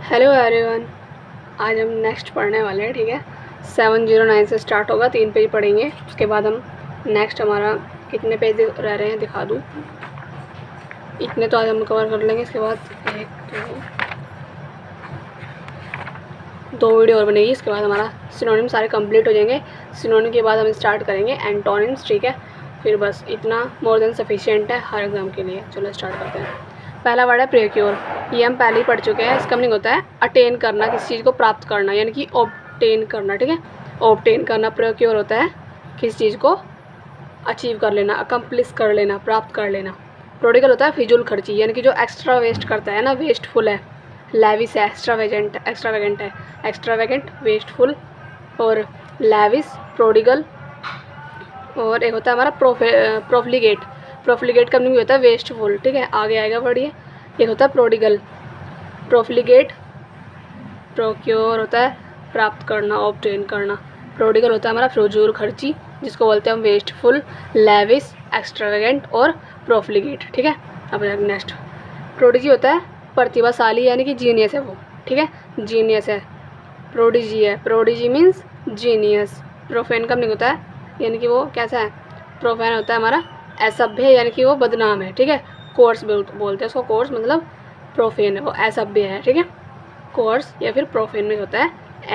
Hello everyone. आज हम next पढ़ने वाले हैं, ठीक है। 709 से स्टार्ट होगा, 3 पेज पढ़ेंगे। उसके बाद हम नेक्स्ट हमारा कितने पेज रह रहे हैं दिखा दूँ। इतने तो आज हम कवर कर लेंगे। इसके बाद दो वीडियो और बनेगी। इसके बाद हमारा सिनोनिम सारे कंप्लीट हो जाएंगे। सिनोनिम के बाद हम स्टार्ट करेंगे एंटोनिम्स, ठीक है। फिर बस इतना मोर देन सफिशिएंट है हर एग्ज़ाम के लिए। चलो स्टार्ट करते हैं। पहला वर्ड है प्रोक्योर। ये हम पहले ही पढ़ चुके हैं। इसका मीनिंग होता है अटेन करना, किसी चीज़ को प्राप्त करना, यानी कि ऑब्टेन करना, ठीक है। ऑब्टेन करना। प्रोक्योर होता है किसी चीज़ को अचीव कर लेना, अकम्प्लिश कर लेना, प्राप्त कर लेना। प्रोडिगल होता है फिजूल खर्ची, यानी कि जो एक्स्ट्रा वेस्ट करता है ना, वेस्टफुल है। लैविस है, एक्स्ट्रावेगेंट है। एक्स्ट्रावेगेंट, वेस्टफुल और लैविस, प्रोडिगल। और एक होता है हमारा प्रोफ्लिगेट। प्रोफ्लिगेट का मीनिंग होता है वेस्टफुल, ठीक है। आगे आएगा बढ़िए। एक होता है प्रोडिगल। प्रोफ्लिगेट। प्रोक्योर होता है प्राप्त करना, ऑब्टेन करना। प्रोडिगल होता है हमारा फिजूल खर्ची, जिसको बोलते हैं हम वेस्टफुल, लैविस, एक्स्ट्रावेगेंट और प्रोफ्लिगेट, ठीक है। अब नेक्स्ट प्रोडिजी होता है प्रतिभाशाली, यानी कि जीनियस है वो, ठीक है। जीनियस है, प्रोडिजी है। Prodigy means genius. प्रोफेन का मीनिंग होता है, यानी कि वो कैसा है। प्रोफेन होता है हमारा असभ्य, यानी कि वो बदनाम है, ठीक है। कोर्स बोलते हैं उसको। कोर्स मतलब प्रोफेन है, वो असभ्य है, ठीक है। कोर्स या फिर प्रोफेन में होता है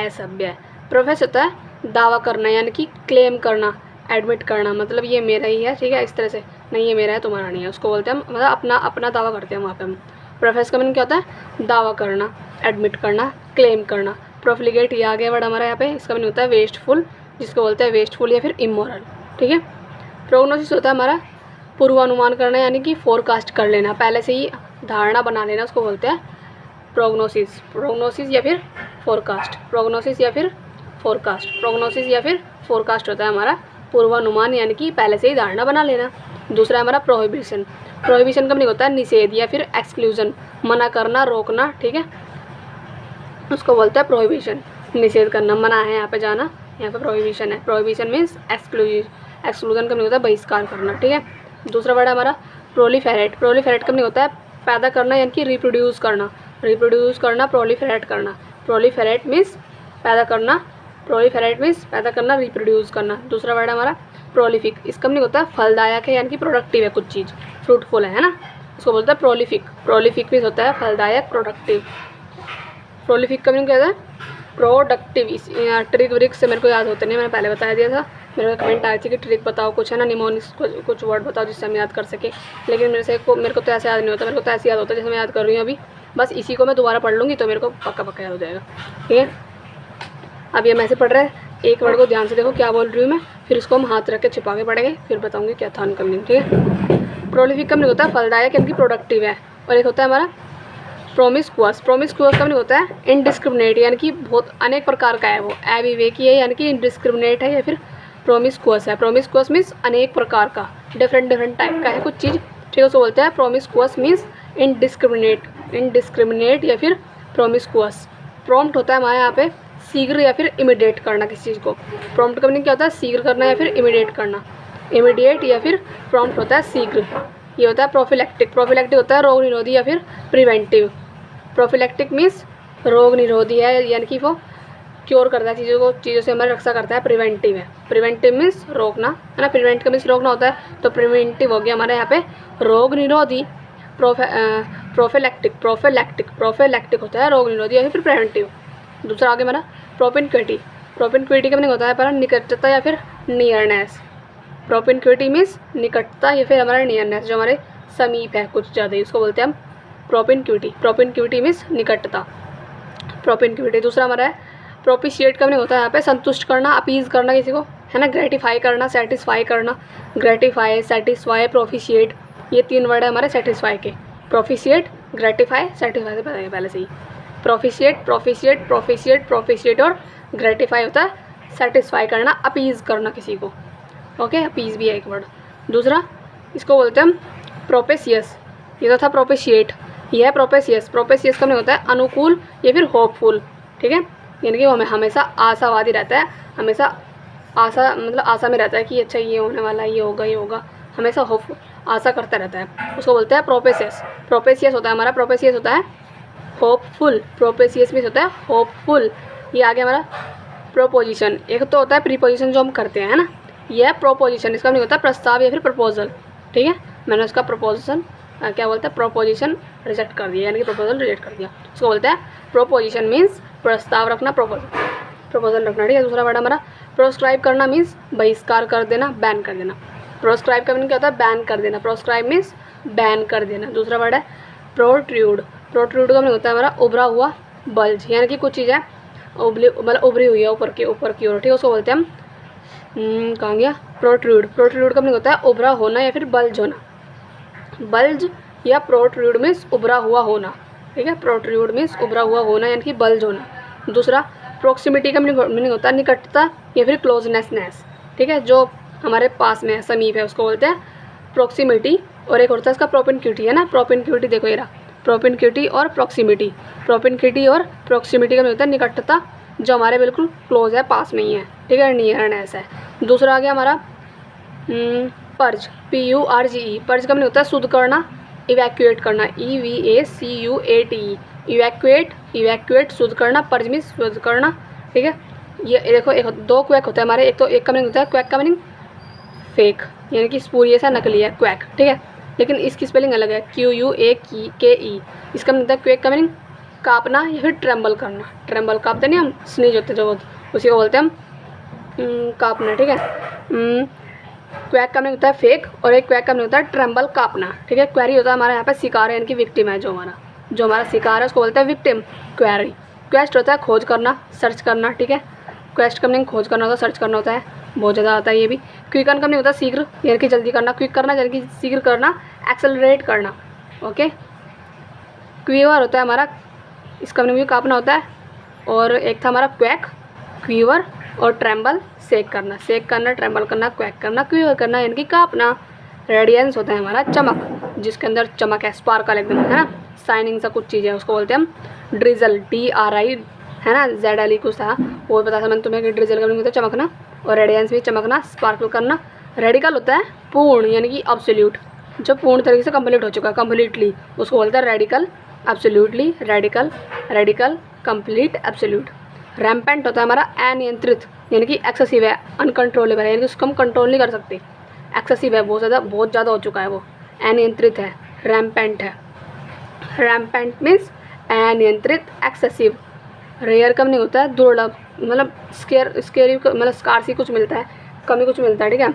असभ्य है। प्रोफेस होता है दावा करना, यानी कि क्लेम करना, एडमिट करना, मतलब ये मेरा ही है, ठीक है। इस तरह से नहीं ये मेरा है तुम्हारा नहीं है, उसको बोलते हैं हम, मतलब अपना दावा करते हैं वहाँ पे हम। प्रोफेस का मीनिंग क्या होता है, दावा करना, एडमिट करना, क्लेम करना। प्रोफ्लिगेट ये आ गया वर्ड हमारा यहाँ पे। इसका मीनिंग होता है वेस्टफुल, जिसको बोलते हैं वेस्टफुल या फिर इमोरल, ठीक है। प्रोग्नोसिस होता है हमारा पूर्वानुमान करना, यानी कि फोरकास्ट कर लेना, पहले से ही धारणा बना लेना, उसको बोलते हैं प्रोग्नोसिस। प्रोग्नोसिस या फिर फोरकास्ट। प्रोग्नोसिस या फिर फोरकास्ट। प्रोग्नोसिस या फिर फोरकास्ट होता है हमारा पूर्वानुमान, यानी कि पहले से ही धारणा बना लेना। दूसरा है हमारा प्रोहिबिशन। प्रोहिबिशन का मीनिंग होता है निषेध या फिर एक्सक्लूजन, मना करना, रोकना, ठीक है। उसको बोलते हैं प्रोहिबिशन। निषेध करना, मना है यहाँ पे जाना, यहाँ पे प्रोहिबिशन है। प्रोहिबिशन मीन्स एक्सक्लूजन का मीनिंग होता है बहिष्कार करना, ठीक है। दूसरा वर्ड है हमारा प्रोलिफेरेट। प्रोलिफेरेट का मीनिंग होता है पैदा करना, यानी कि रिप्रोड्यूस करना। रिप्रोड्यूस करना, प्रोलिफेरेट करना। प्रोलिफेरेट मीन्स पैदा करना, प्रोलिफेरेट मीन्स पैदा करना, रिप्रोड्यूस करना। दूसरा वर्ड है हमारा प्रोलिफिक। इसका मीनिंग होता है फलदायक है, यानी कि प्रोडक्टिव है, कुछ चीज़ फ्रूटफुल है ना, उसको बोलते हैं प्रोलिफिक। प्रोलिफिक मीन्स होता है फलदायक, प्रोडक्टिव। प्रोलिफिक का मीनिंग क्या होता है, प्रोडक्टिव। इस ट्रिक व्रिक से मेरे को याद होते नहीं, मैंने पहले बता दिया था। मेरे को कमेंट आई थी कि ट्रिक बताओ कुछ, है ना, निमोनिक्स कुछ वर्ड बताओ जिससे हम याद कर सके। लेकिन मेरे को तो ऐसे याद नहीं होता। मेरे को तो ऐसे याद होता है जैसे मैं याद कर रही हूँ अभी। बस इसी को मैं दोबारा पढ़ लूँगी तो मेरे को पक्का पक्का याद हो जाएगा, ठीक है। अब ये मैसे पढ़ रहा है, एक वर्ड को ध्यान से देखो क्या बोल रही हूँ मैं, फिर उसको हम हाथ रख के छिपा के पढ़ेंगे, फिर बताऊँगी क्या था उनका मीनिंग, ठीक है। प्रोलिफिक का मीनिंग होता है फलदायक, यानी कि प्रोडक्टिव है। और एक होता है हमारा प्रोमिस्कुअस। प्रोमिस्कुअस का मीनिंग होता है इनडिस्क्रिमिनेट, यानी कि बहुत अनेक प्रकार का है वो, अविवेकी है, यानी कि इनडिस्क्रिमिनेट है या फिर प्रोमिस्कुअस है। प्रोमिस्कुअस मीन्स अनेक प्रकार का, डिफरेंट टाइप का है कुछ चीज़, ठीक है। उसको बोलते हैं प्रोमिस्कुअस मीन्स इनडिस्क्रिमिनेट या फिर प्रोमिस्कुअस। प्रॉम्प्ट होता है हमारे यहाँ पे शीघ्र या फिर इमिडिएट करना किसी चीज़ को। प्रॉम्प्ट का मीनिंग क्या होता है, शीघ्र करना या फिर इमिडिएट करना। इमिडिएट या फिर प्रॉम्प्ट होता है शीघ्र। ये होता है प्रोफिलैक्टिक। प्रोफिलैक्टिक होता है रोग निरोधी या फिर प्रिवेंटिव। प्रोफिलैक्टिक मीन्स रोग निरोधी है, यानी कि वो क्योर करता है चीज़ों से हमारी रक्षा करता है। प्रिवेंटिव है, प्रिवेंटिव मीन्स रोकना, है ना। प्रिवेंट का मीन्स रोकना होता है, तो प्रिवेंटिव हो गया हमारे यहाँ पे रोग निरोधी। प्रोफिलैक्टिक होता है रोग निरोधी या फिर प्रिवेंटिव। दूसरा आगे हमारा प्रोपिनक्विटी। प्रोपिनक्विटी का मीनिंग होता है हमारा निकटता या फिर नियरनेस। प्रोपिनक्विटी मीन्स निकटता या फिर हमारा नियरनेस, जो हमारे समीप है कुछ ज़्यादा ही, उसको बोलते हैं हम प्रोपिनक्विटी। प्रोपिनक्विटी मीन्स निकटता, प्रोपिनक्विटी। दूसरा हमारा है प्रोपिशिएट का मीनिंग होता है यहाँ पे संतुष्ट करना, अपीज़ करना किसी को, है ना। ग्रेटिफाई करना, सेटिस्फाई करना। ग्रेटिफाई, सेटिस्फाई, प्रोफिशिएट, ये 3 वर्ड है हमारे सेटिस्फाई के। प्रोफिशिएट, ग्रेटिफाई, सेटिस्फाई से पता है पहले से ही। प्रोफिशिएट और ग्रेटिफाई होता है सेटिस्फाई करना, अपीज़ करना किसी को, ओके। अपीज़ भी है एक वर्ड। दूसरा इसको बोलते हैं हम प्रोपेशियस। ये तो था प्रोपेशिएट, ये है प्रोपेशियस। प्रोपेशियस का मीनिंग होता है अनुकूल या फिर होपफुल, ठीक है। यानी कि वो हमें हमेशा आशावादी रहता है, हमेशा आशा मतलब आशा में रहता है कि अच्छा ये होने वाला है, ये होगा, हमेशा होप आशा करता रहता है, उसको बोलते हैं प्रोपेशियस। प्रोपेशियस होता है हमारा, प्रोपेशियस होता है होपफुल, प्रोपेशियस मीन्स होता है होपफुल। ये आ गया हमारा प्रोपोजिशन। एक तो होता है प्रीपोजिशन जो हम करते हैं, है ना, ये है प्रोपोजिशन, इसका नहीं होता है प्रस्ताव या फिर प्रपोजल, ठीक है। मैंने उसका प्रपोजिशन क्या बोलते हैं प्रोपोजिशन रिजेक्ट कर दिया, यानी कि प्रपोजल रिजेक्ट कर दिया, उसको बोलते हैं प्रोपोजिशन मीन्स प्रस्ताव रखना, प्रपोजल रखना, ठीक है। दूसरा वर्ड हमारा प्रोस्क्राइब करना मीन्स बहिष्कार कर देना, बैन कर देना। प्रोस्क्राइब का मीनिंग क्या होता है बैन कर देना, प्रोस्क्राइब मीन्स बैन कर देना। दूसरा वर्ड है प्रोट्रूड, प्रोट्रूड का मीनिंग होता है हमारा उभरा हुआ, बल्ज, यानी कि कुछ चीज़ें मतलब उभरी हुई है ऊपर की ओर, ठीक है, उसको बोलते हैं हम कहाँ गया प्रोट्रूड। प्रोट्रूड का मीनिंग होता है उभरा होना या फिर बल्ज होना, बल्ज या प्रोट्रूड मीन्स उभरा हुआ होना, ठीक है। प्रोट्रूड मीन्स उभरा हुआ होना यानी कि बल्ज होना। दूसरा प्रॉक्सिमिटी का मीनिंग होता है निकटता या फिर क्लोजनेसनेस, ठीक है, जो हमारे पास में है, समीप है, उसको बोलते हैं प्रॉक्सिमिटी। और एक होता है इसका प्रोपिनक्यूटी, है ना, प्रोपिनक्यूटी देखो ये रहा, प्रोपिनक्यूटी और प्रॉक्सिमिटी। प्रोपिनक्यूटी और प्रॉक्सिमिटी का मीनिंग होता है निकटता, जो हमारे बिल्कुल क्लोज है, पास में ही है, ठीक है, नियरनेस है। दूसरा आ गया हमारा पर्ज, PURGE, पर्ज का मीनिंग होता है शुद्ध करना, इवैक्यूएट करना, EVACUATE, इवैक्यूएट शुद्ध करना, पर्ज मीन्स शुद्ध करना, ठीक है। ये देखो एक दो क्वैक होता है हमारे, एक तो एक का मीनिंग होता है क्वैक का मीनिंग फेक, यानी कि स्पूरियस है, नकली है, क्वैक, ठीक है, लेकिन इसकी स्पेलिंग अलग है, QUAKE। इसका मीनिंग होता है क्वैक का मीनिंग काँपना या फिर ट्रेम्बल करना, ट्रेम्बल काँपते नहीं हम, स्नीज होते जो उसी को बोलते हैं हम काँपना, ठीक है। क्वैक का मीनिंग होता है फेक और एक क्वैक का मीनिंग होता है ट्रेम्बल काँपना, ठीक है। क्वेरी होता है हमारा यहाँ पे शिकार है, यानी कि विक्टिम है, जो हमारा शिकार है उसको बोलते हैं विक्टिम, क्वेरी। क्वेस्ट होता है खोज करना, सर्च करना, ठीक है। क्वेस्ट का मीनिंग खोज करना होता है, सर्च करना होता है, बहुत ज़्यादा आता है ये भी। क्विकन का मीनिंग होता है शीघ्र, यानी कि जल्दी करना, क्विक करना यानी कि शीघ्र करना, एक्सेलरेट करना, ओके। क्वीवर होता है हमारा, इसका मीनिंग भी काँपना होता है। और एक था हमारा क्वैक, क्वीवर और ट्रेम्बल, सेक करना, ट्रेम्बल करना, क्वैक करना, क्वीवर करना यानी कि काँपना। रेडियंस होता है हमारा चमक, जिसके अंदर चमक है, स्पार्कल एकदम, है ना, शाइनिंग सा कुछ चीज़ है, उसको बोलते हैं हम ड्रिजल, DRI, है ना, ZLE कुछ था, वो पता था मैंने तुम्हें कि ड्रिजल का मीनिंग होता है चमकना, और रेडियंस भी चमकना, स्पार्कल करना। रेडिकल होता है पूर्ण, यानी कि एब्सोल्यूट, जो पूर्ण तरीके से कंप्लीट हो चुका है, कम्प्लीटली, उसको बोलते हैं radical, absolutely, radical, complete, absolute. Rampant होता है हमारा अनियंत्रित, यानी कि एक्सेसिव है, अनकंट्रोलेबल है, यानी कि उसको हम कंट्रोल नहीं कर सकते, एक्सेसिव है, बहुत ज़्यादा हो चुका है वो, अनियंत्रित है, रैम्पेंट है। रैम्पेंट मीन्स अनियंत्रित, एक्सेसिव। रेयर का नहीं होता है दुर्लभ, मतलब स्केरी मतलब स्कार्स ही कुछ मिलता है, कमी कुछ मिलता है, ठीक है,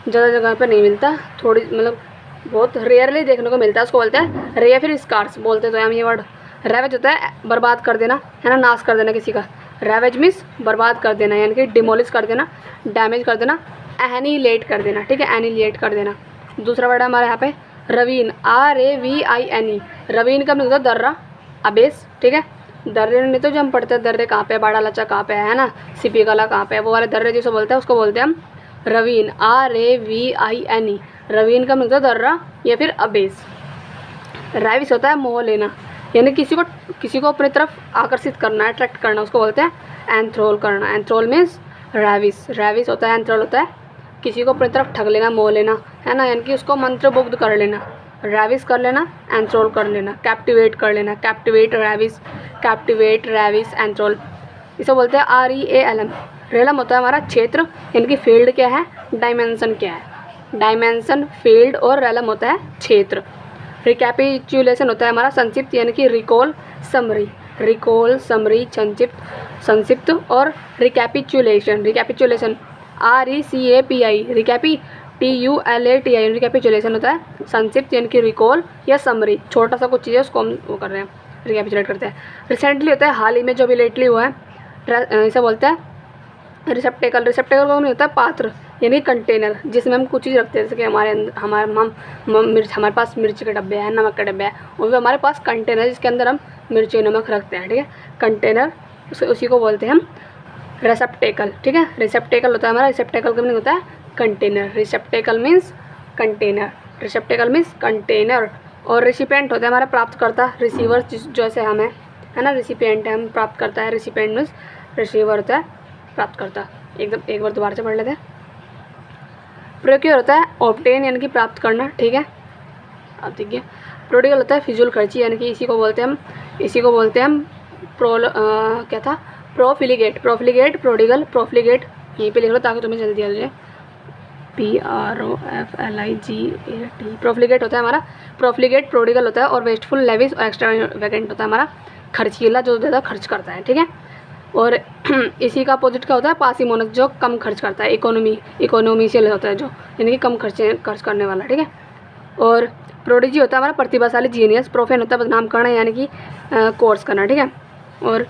ज़्यादा जगह पर नहीं मिलता, थोड़ी मतलब बहुत रेयरली देखने को मिलता है, उसको बोलते हैं रेयर, फिर स्कार्स बोलते तो हम ये वर्ड। रेवेज होता है बर्बाद कर देना, है ना, नाश कर देना किसी का, रेवेज मीन्स बर्बाद कर देना, यानी कि डिमोलिश कर देना, डैमेज कर देना, एनिलेट कर देना, ठीक है, एनिलेट कर देना। दूसरा वर्ड है हमारे यहाँ पे रवीन, RAVINE, रवीन का मतलब दर्रा, अबेस, ठीक है। दर्रे नहीं तो जो हम पढ़ते हैं दर्रे कहाँ पे, बाड़ा लचा कहाँ पे है ना, सिपी कला कहाँ पे है, वो वाले दर्रे जिसे बोलते हैं उसको बोलते हैं हम रवीन, RAVINE। रवीन का मतलब दर्रा या फिर अबेस। रैविस होता है मोह लेना, यानी किसी को अपनी तरफ आकर्षित करना, अट्रैक्ट करना, उसको बोलते हैं एंथ्रोल करना। एंथ्रोल मीन्स रैविस होता है, एंथ्रोल होता है किसी को अपनी तरफ ठग लेना, मोह लेना, है ना, यानी कि उसको मंत्रमुग्ध कर लेना, रैविस कर लेना, एंथ्रोल कर लेना, कैप्टिवेट कर लेना, कैप्टिवेट रैविस, एंथ्रोल, इसे बोलते हैं REALM। रेलम होता है हमारा क्षेत्र, यानी कि फील्ड क्या है, डायमेंशन क्या है, डायमेंशन, फील्ड, और रेलम होता है क्षेत्र। रिकैपिचुलेशन होता है हमारा संक्षिप्त, यानी कि रिकॉल, समरी, संक्षिप्त, और रिकैपिचुलेशन, RECAPI, रिकैपी, TULATI, रिकैपिचुलेशन होता है संक्षिप्त, यानी कि रिकॉल या समरी, छोटा सा कुछ चीज़ है उसको हम वो कर रहे हैं, रिकैपिचुलेट करते हैं। रिसेंटली होता है हाल ही में, जो भी लेटली हुआ है, इसे बोलते हैं रिसेप्टेकल का मतलब होता है पात्र, यानी कंटेनर, जिसमें हम कुछ चीज़ रखते हैं, जैसे कि हमारे पास मिर्च के डब्बे हैं, नमक के डब्बे हैं, वो भी हमारे पास कंटेनर जिसके अंदर हम मिर्ची नमक रखते हैं, ठीक है, कंटेनर, उसी को बोलते हैं हम रिसेप्टेकल, ठीक है। रिसेप्टेकल होता है हमारा, रिसेप्टेकल का मीनिंग होता है कंटेनर, रिसेप्टेकल मीन्स कंटेनर। और रिसिपेंट होता है हमारा प्राप्तकर्ता, रिसीवर, जैसे हम है ना, रिसिपेंट है, हम प्राप्त करता है, रिसिपेंट मीन्स रिसीवर होता है प्राप्तकर्ता। एक बार दोबारा से पढ़ लेते हैं। प्रोक्योर होता है ऑब्टेन, यानी कि प्राप्त करना, ठीक है। अब देखिए प्रोडिगल होता है फिजूल खर्ची, यानी कि इसी को बोलते हैं हम इसी को बोलते हैं हम क्या था, प्रोफिलिगेट, प्रोफिलिगेट, प्रोडिगल, प्रोफिलिगेट, यहीं पे लिख लो ताकि तुम्हें जल्दी आ जाए। PROFLIGAT, प्रोफिलिगेट होता है हमारा, प्रोफिलिगेट, प्रोडिगल होता है, और वेस्टफुल, लेविश और एक्स्ट्रा वैकेंट होता है हमारा खर्चीला, जो ज़्यादा खर्च करता है, ठीक है। और इसी का अपोजिट क्या होता है, पार्सिमोनियस, जो कम खर्च करता है, इकोनॉमिशियल होता है जो, यानी कि कम खर्च करने वाला, ठीक है। और प्रोडिजी होता है हमारा प्रतिभाशाली, जीनियस। प्रोफेन होता है बदनाम करना, यानी कि कोर्स करना, ठीक है। और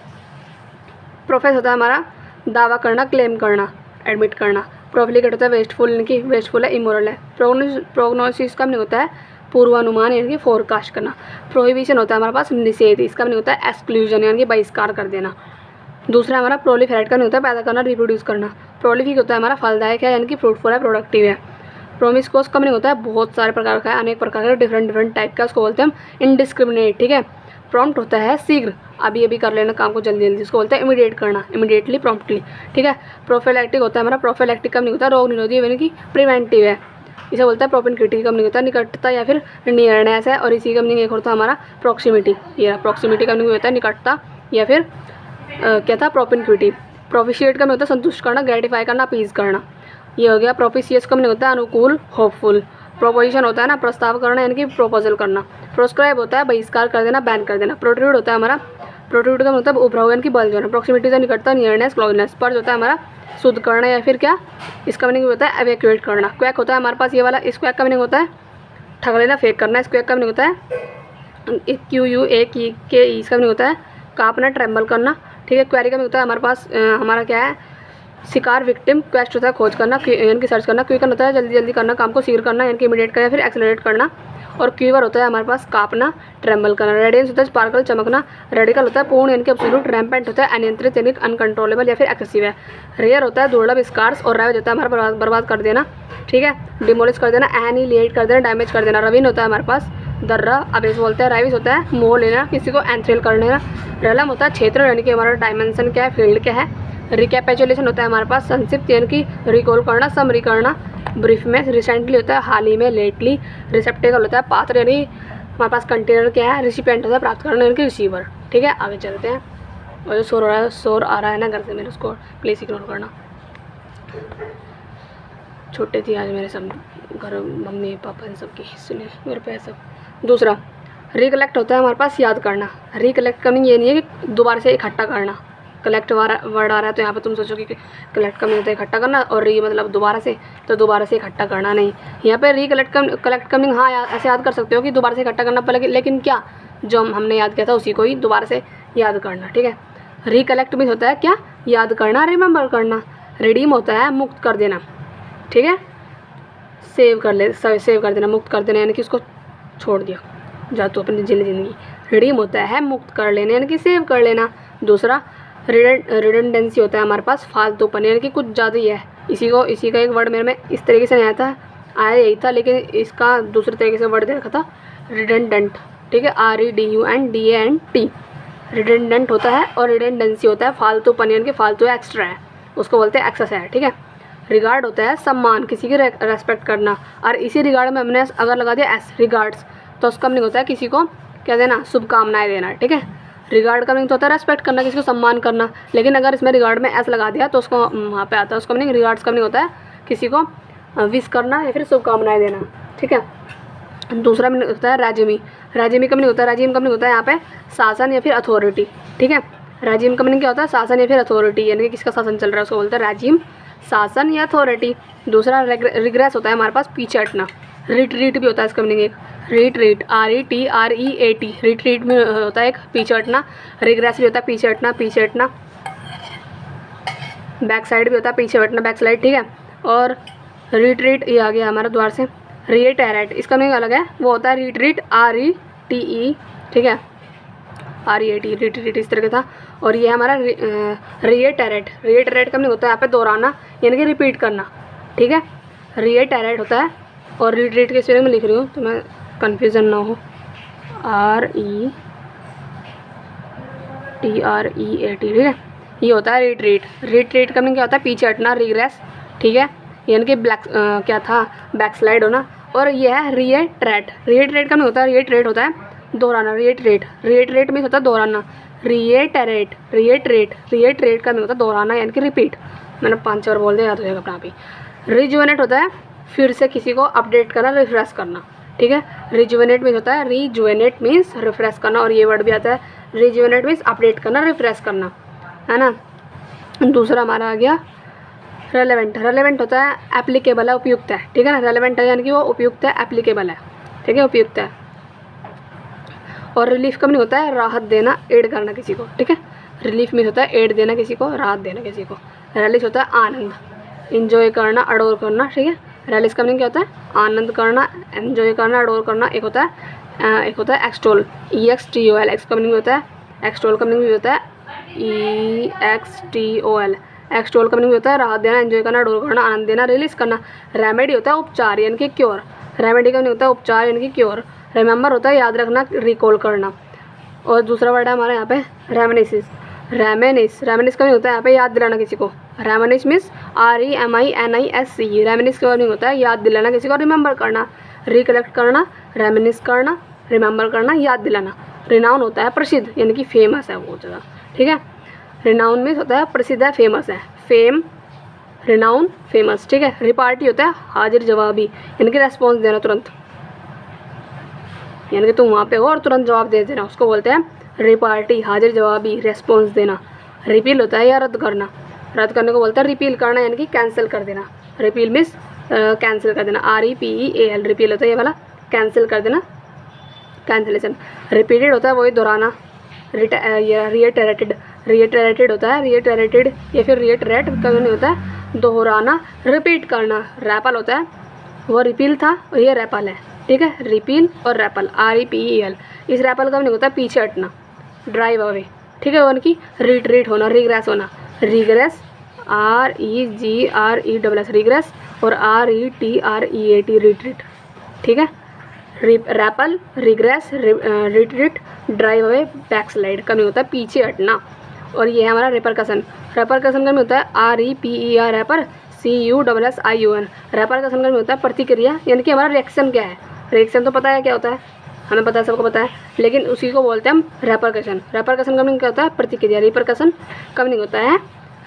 प्रोफेस होता है हमारा दावा करना, क्लेम करना, एडमिट करना। प्रोफिलिगेट होता है वेस्टफुल, यानी कि वेस्टफुल है, इमोरल है। प्रोग्नोसिस का नहीं होता है पूर्वानुमान, यानी कि फोरकास्ट करना। प्रोहिबिशन होता है हमारे पास निषेध, इसका नहीं होता है एक्सक्लूजन, यानी कि बहिष्कार कर देना। दूसरा हमारा प्रोलिफेरेट का नहीं होता है पैदा करना, रिप्रोड्यूस करना। प्रोलिफिक होता है हमारा फलदायक है, यानी कि फ्रूटफुल है, प्रोडक्टिव है। प्रोमिस्कुअस का नहीं होता है बहुत सारे प्रकार का है, अनेक प्रकार का, डिफरेंट टाइप का, उसको बोलते हैं हम इनडिस्क्रिमिनेट, ठीक है। प्रॉम्प्ट होता है शीघ्र, अभी कर लेना काम को जल्दी जल्दी, उसको बोलते हैं इमीडिएट करना, इमीडिएटली, प्रॉम्प्टली, ठीक है। प्रोफिलैक्टिक होता है हमारा, प्रोफिलैक्टिक का नहीं होता है रोग निरोधी, यानी कि प्रिवेंटिव है, इसे बोलता है प्रोपेनक्विटी का नहीं होता है निकटता या फिर नियरनेस है। और इसी का मीनिंग एक होता है हमारा प्रॉक्सिमिटी, ये प्रॉक्सिमिटी का मीनिंग होता है निकटता या फिर क्या था, प्रोपेनक्विटी। प्रोफिशिएट का होता है संतुष्ट करना, ग्रेटिफाई करना, अपीज करना, ये हो गया। प्रोपिशियस का होता है अनुकूल, होपफुल। प्रोपोजिशन होता है ना प्रस्ताव करना, यानी कि प्रपोजल करना। प्रोस्क्राइब होता है बहिष्कार कर देना, बैन कर देना। प्रोट्रूड होता है हमारा, प्रोट्रूड का मतलब उभरा हुआ, यानी कि बल जाना। प्रॉक्सिमिटी से निकटता, नियरनेस, क्लोजनेस। पर्ज होता है हमारा शुद्ध करना या फिर क्या, इसका मीनिंग होता है एवैक्यूएट करना। क्वैक होता है हमारे पास ये वाला, इस क्वैक का मीनिंग होता है ठग लेना, फेक करना। इस क्वैक का मीनिंग होता है QUAKE, इसका मीनिंग होता है कांपना, ट्रेम्बल करना, ठीक है। क्वेरी का मीनिंग होता है हमारे पास हमारा क्या है, शिकार, विक्टिम। क्वेस्ट होता है खोज करना, यानी कि सर्च करना। क्विकन होता है जल्दी जल्दी करना, काम को शीघ्र करना, यानी कि इमीडिएट करना या फिर एक्सेलरेट करना। और क्यूवर होता है हमारे पास कांपना, ट्रेम्बल करना। रेडियंस होता है स्पार्कल, चमकना। रेडिकल होता है पूर्ण, यानी कि एब्सोल्यूट। रैम्पेंट होता है अनियंत्रित, यानी अनकंट्रोलेबल या फिर एक्सेसिव है। रेयर होता है दुर्लभ, स्कार्स। और रैवेज होता है हमारा बर्बाद कर देना, ठीक है, डिमोलिश कर देना, एनिलिएट कर देना, डैमेज कर देना। रविन होता है हमारे पास दर्रा, अबेस बोलते हैं। राइविस होता है मोह लेना, किसी को एंथ्रिल कर लेना। रेलम होता है क्षेत्र, यानी कि हमारा डायमेंशन क्या है, फील्ड क्या है। रिकैपिचुलेशन होता है हमारे पास संक्षिप्त, यानी कि रिकॉल करना, समरी करना। ब्रीफ में रिसेंटली होता है हाल ही में, लेटली। रिसेप्टेकल होता है पात्र, यानी हमारे पास कंटेनर क्या है, रिसिपेंट होता है प्राप्त करना, यानी कि रिसीवर, ठीक है। आगे चलते हैं। और जो शोर आ रहा है ना घर से मेरे, उसको प्लीज़ इग्नोर करना। छोटे थी आज मेरे सब घर, मम्मी पापा इन सब की सुने मेरे पे सब। दूसरा रिकलेक्ट होता है हमारे पास याद करना। रिकलेक्ट करना ये नहीं है कि दोबारा से इकट्ठा करना। कलेक्ट वर्ड आ रहा है तो यहाँ पे तुम सोचो कि कलेक्ट का मतलब इकट्ठा करना, और री मतलब दोबारा से, तो दोबारा से इकट्ठा करना नहीं। यहाँ पे कलेक्ट करना, हाँ ऐसे याद कर सकते हो कि दोबारा से इकट्ठा करना पड़ेगा, लेकिन क्या जो हमने याद किया था उसी को ही दोबारा से याद करना, ठीक है। रिकलेक्ट मीन्स होता है क्या, याद करना, रिमेंबर करना। रिडीम होता है मुक्त कर देना, ठीक है, सेव कर देना, मुक्त कर देना, यानी कि उसको छोड़ दिया जा तो अपनी जिंदगी। रिडीम होता है मुक्त कर लेना, यानी कि सेव कर लेना। दूसरा रिडंडेंसी होता है हमारे पास फालतूपन, यानी कि कुछ ज़्यादा ही है। इसी का एक वर्ड मेरे में इस तरीके से नहीं आया यही था, लेकिन इसका दूसरे तरीके से वर्ड दे रखा था रिडंडेंट, ठीक है, REDUNDANT। रिडंडेंट होता है और रिडंडेंसी होता है फालतूपन, यानी कि फालतू है, एक्स्ट्रा है, उसको बोलते हैं एक्सेस है, ठीक है। रिगार्ड होता है सम्मान, किसी की रेस्पेक्ट करना। और इसी रिगार्ड में हमने अगर लगा दिया एस, रिगार्ड्स, तो उसका मीनिंग होता है किसी को क्या देना, शुभकामनाएं देना, ठीक है। रिगार्ड का मीनिंग तो होता है रेस्पेक्ट करना, किसी को सम्मान करना, लेकिन अगर इसमें रिगार्ड में एस लगा दिया तो उसको वहाँ पे आता है, उसका मीनिंग रिगार्ड्स का मीनिंग होता है किसी को विश करना या फिर शुभकामनाएं देना, ठीक है। दूसरा मीनिंग होता है राजिमी। राजिमी का मीनिंग होता है, राजिम का मीनिंग होता है यहाँ पे शासन या फिर अथॉरिटी, ठीक है। राजिम का मीनिंग क्या होता है, शासन या फिर अथॉरिटी, यानी कि किसका शासन चल रहा है उसको बोलते हैं राजिम, शासन या अथॉरिटी। दूसरा रिग्रेस होता है हमारे पास पीछे हटना। रिट्रीट भी होता है इसका मीनिंग एक, रिट्रीट RETREAT, रिट्रीट में होता है एक पीछे हटना। रिग्रेस भी होता है पीछे हटना, पीछे हटना। बैक साइड भी होता है पीछे हटना, बैक साइड, ठीक है। और रिट्रीट ये आ गया हमारा द्वार से। रिएटेरेट, इसका मीनिंग अलग है, वो होता है रिट्रीट RETE, ठीक है, REAT, रिट्रीट इस तरह का था। और ये हमारा रिएटेरेट, रिएटेरेट का मीनिंग होता है यहाँ पे दोहराना, यानी कि रिपीट करना, ठीक है। रिएटेरेट होता है, और रिट्रीट के स्पेलिंग में लिख रही हूँ तो मैं कन्फ्यूज़न ना हो, RETREAT, ठीक है, ये होता है रिट्रीट। रिट्रीट का मीनिंग क्या होता है, पीछे हटना, रिग्रेस, ठीक है, यानी कि क्या था, बैक स्लाइड होना। और ये है रिएट्रेट। रिएट्रेट का मीनिंग होता है, रिएट्रेट होता है दोहराना, रिएटरेट, रिएटरेट मीन्स होता है दोहराना, रिएटरेट, रिएटरेट, रिएटरेट का मीन होता है दोहराना यानी कि रिपीट। मैंने 5 बार बोल दिया, याद हो जाएगा अपना आप ही। रिजुवेनेट होता है फिर से किसी को अपडेट करना, रिफ्रेश करना, ठीक है। रिजुवेनेट मीन्स होता है, रिजुवेनेट मीन्स रिफ्रेश करना, और ये वर्ड भी आता है रिजुवेनेट मीन्स अपडेट करना, रिफ्रेश करना, है ना। दूसरा हमारा आ गया रेलेवेंट। रेलेवेंट होता है एप्लीकेबल है, उपयुक्त है, ठीक है ना। रेलेवेंट है यानी कि वो उपयुक्त है, एप्लीकेबल है, ठीक है, उपयुक्त है। और रिलीफ का मीन होता है राहत देना, एड करना किसी को, ठीक है। रिलीफ मीन होता है एड देना किसी को, राहत देना किसी को। रिलीफ होता है आनंद, इंजॉय करना, अडोर करना, ठीक है। रिलीफ का मीनिंग क्या होता है? आनंद करना, एंजॉय करना, अडोर करना। एक होता है एक्सटोल, EXTOL। एक्स का मीनिंग होता है, एक्सटोल का मीनिंग होता है EXTOL। एक्सटोल का मीनिंग होता है राहत देना, एंजॉय करना, अडोर करना, आनंद देना, रिलीज करना। रेमेडी होता है उपचार यानी कि क्योर। रेमेडी का मीनिंग होता है उपचार यानी कि क्योर। रिमेंबर होता है याद रखना, रिकॉल करना। और दूसरा वर्ड है हमारे यहाँ पे रेमिनिसिस। रेमिनिस, रेमिनिस का मीनिंग होता है यहाँ पे याद दिलाना किसी को। रेमिनिस मीन्स REMINISC। रेमिनिस का मीनिंग होता है याद दिलाना किसी को, रिमेंबर करना, रिकलेक्ट करना, रेमिनिस करना, रिमेंबर करना, याद दिलाना। रिनाउन होता है प्रसिद्ध यानी कि फेमस है बहुत ज़्यादा, ठीक है। रिनाउन मीन्स होता है प्रसिद्ध है, फेमस है, फेम, रिनाउन, फेमस, ठीक है। रिपार्टी होता है हाजिर जवाबी यानी कि रेस्पॉन्स देना तुरंत, यानी कि तुम वहाँ पे हो और तुरंत जवाब दे देना, उसको बोलते हैं रिपार्टी, हाजिर जवाबी, रेस्पॉन्स देना। रिपील होता है या रद्द करना, रद्द करने को बोलता है रिपील करना यानी कि कैंसिल कर देना। रिपील मीन्स कैंसिल कर देना, REPEAL। रिपील होता है ये वाला, कैंसिल कर देना, कैंसिलेशन। रिपीटेड होता है वही दोहराना, रिएटरेटेड, रिएटरेटेड होता है, रिएटरेटेड या फिर रिएटरेट का नहीं होता है दोहराना, रिपीट करना। रैपल होता है, वो रिपील था और ये रैपल है, ठीक है। रिपील और रैपल, REPEL। इस रैपल का नहीं होता है पीछे हटना, ड्राइव अवे, ठीक है। उनकी रिट्रीट होना, रिग्रेस होना, रिग्रेस, REGRESS, रिग्रेस, और RETREAT, रिट्रीट, ठीक है। Repel, regress, retreat, drive away, backslide का नहीं होता है पीछे हटना। और ये है हमारा रेपरकशन। रेपरकशन का नहीं होता है REPER, रैपर, CUSSION। रेपरकशन का नहीं होता है प्रतिक्रिया यानी कि हमारा रिएक्शन क्या है। रिएक्शन तो पता है क्या होता है, हमें पता है, सबको पता है, लेकिन उसी को बोलते हैं हम रेपरकशन। रेपरकशन का मीनिंग क्या होता है? प्रतिक्रिया। रिपरकशन का मीनिंग होता है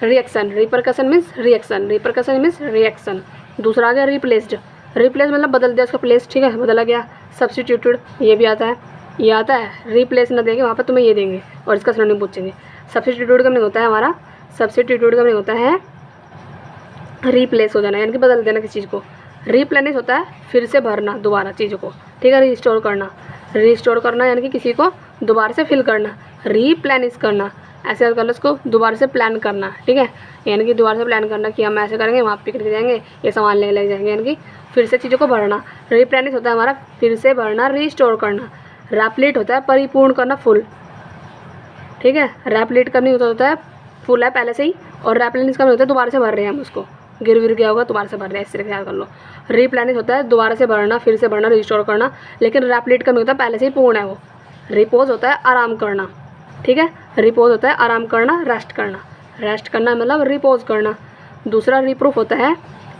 reaction. Repercussion means reaction, repercussion means reaction. दूसरा आ गया रिप्लेस्ड। रिप्लेस मतलब बदल दिया उसका प्लेस, ठीक है, बदला गया। सब्स्टिट्यूटेड, ये भी आता है, ये आता है। रिप्लेस ना देंगे वहाँ पर तुम्हें ये देंगे और इसका सिनोनिम पूछेंगे। सब्स्टिट्यूट का मीनिंग होता है हमारा, सब्स्टिट्यूट का मीनिंग होता है रिप्लेस हो जाना यानी कि बदल देना किसी चीज़ को। रिप्लेनिश होता है फिर से भरना दोबारा चीज़ों को, ठीक है। रिस्टोर करना, रिस्टोर करना यानी कि किसी को दोबारा से फिल करना। रिप्लेनिश करना, ऐसे याद कर लो इसको, दोबारा से प्लान करना, ठीक है, यानी कि दोबारा से प्लान करना कि हम ऐसे करेंगे, वहाँ पिकनिक जाएंगे, ये सामान ले जाएंगे, यानी कि फिर से चीज़ों को भरना। रिप्लेनिश होता है हमारा फिर से भरना, रिस्टोर करना। रैप्लीट होता है परिपूर्ण करना, फुल, ठीक है। रैप्लीट का नहीं होता है फुल है पहले से ही, और रैप्लेनिश का नहीं होता है दोबारा से भर रहे हैं हम उसको, गिर गया होगा दोबारा से भर रहे हैं, इस तरह से याद कर लो। रिप्लेनिश होता है दोबारा से भरना, फिर से भरना, रिस्टोर करना, लेकिन रैप्लीट का नहीं होता पहले से ही पूर्ण है वो। रिपोज होता है आराम करना, ठीक है। रिपोज होता है आराम करना, रेस्ट करना। रेस्ट करना मतलब रिपोज करना। दूसरा रिप्रूफ होता है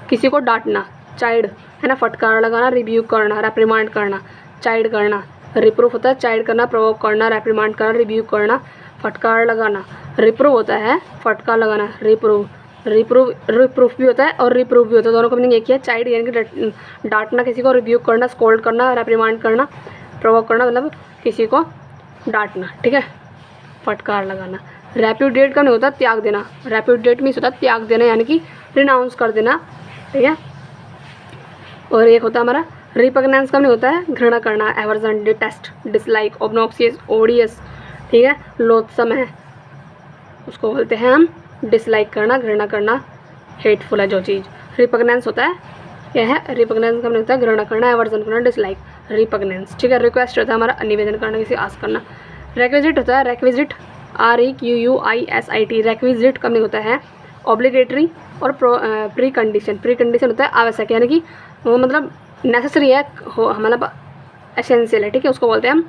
किसी को डांटना, चाइड, है ना, फटकार लगाना, रिव्यू करना, रेप्रिमांड करना, चाइड करना। रिप्रूफ होता है चाइड करना, प्रोवोक करना, रेप्रिमांड करना, रिव्यू करना, फटकार लगाना। रिप्रूव होता है फटकार लगाना, रिप्रूव। रिप्रूफ भी होता है और रिप्रूव भी होता है, दोनों का मीनिंग एक ही है। चाइल्ड यानी कि डांटना किसी को, रिव्यू करना, स्कोल्ड करना, रेप्रिमांड करना, प्रोवोक करना मतलब किसी को डांटना, ठीक है, फटकार लगाना। रेप्यूडिएट का नहीं होता त्याग देना। रेप्यूडिएट मीन्स होता है त्याग देना यानी कि रिनाउंस कर देना, ठीक है। और एक होता है हमारा रिपग्नेंस का नहीं होता है घृणा करना, एवर्जन, डिटेस्ट, डिसलाइक, ऑब्नॉक्सियस, ओडियस, ठीक है, लोथसम है, उसको बोलते हैं हम डिसलाइक करना, घृणा करना, हेटफुल है जो चीज़। रिपग्नेंस होता है, यह है रिपग्नेंस का होता है घृणा करना, एवर्जन करना, डिसलाइक, रिपग्नेंस, ठीक है। रिक्वेस्ट होता है हमारा निवेदन करना, किसी आस करना। रेक्विजिट होता है रेक्विजिट, REQUISIT। रेक्विजिट का होता है ऑब्लिगेटरी और प्री कंडीशन। प्री कंडीशन होता है आवश्यक यानी कि वो मतलब नेसेसरी है, हो मतलब एसेंशियल है, ठीक है, उसको बोलते हैं हम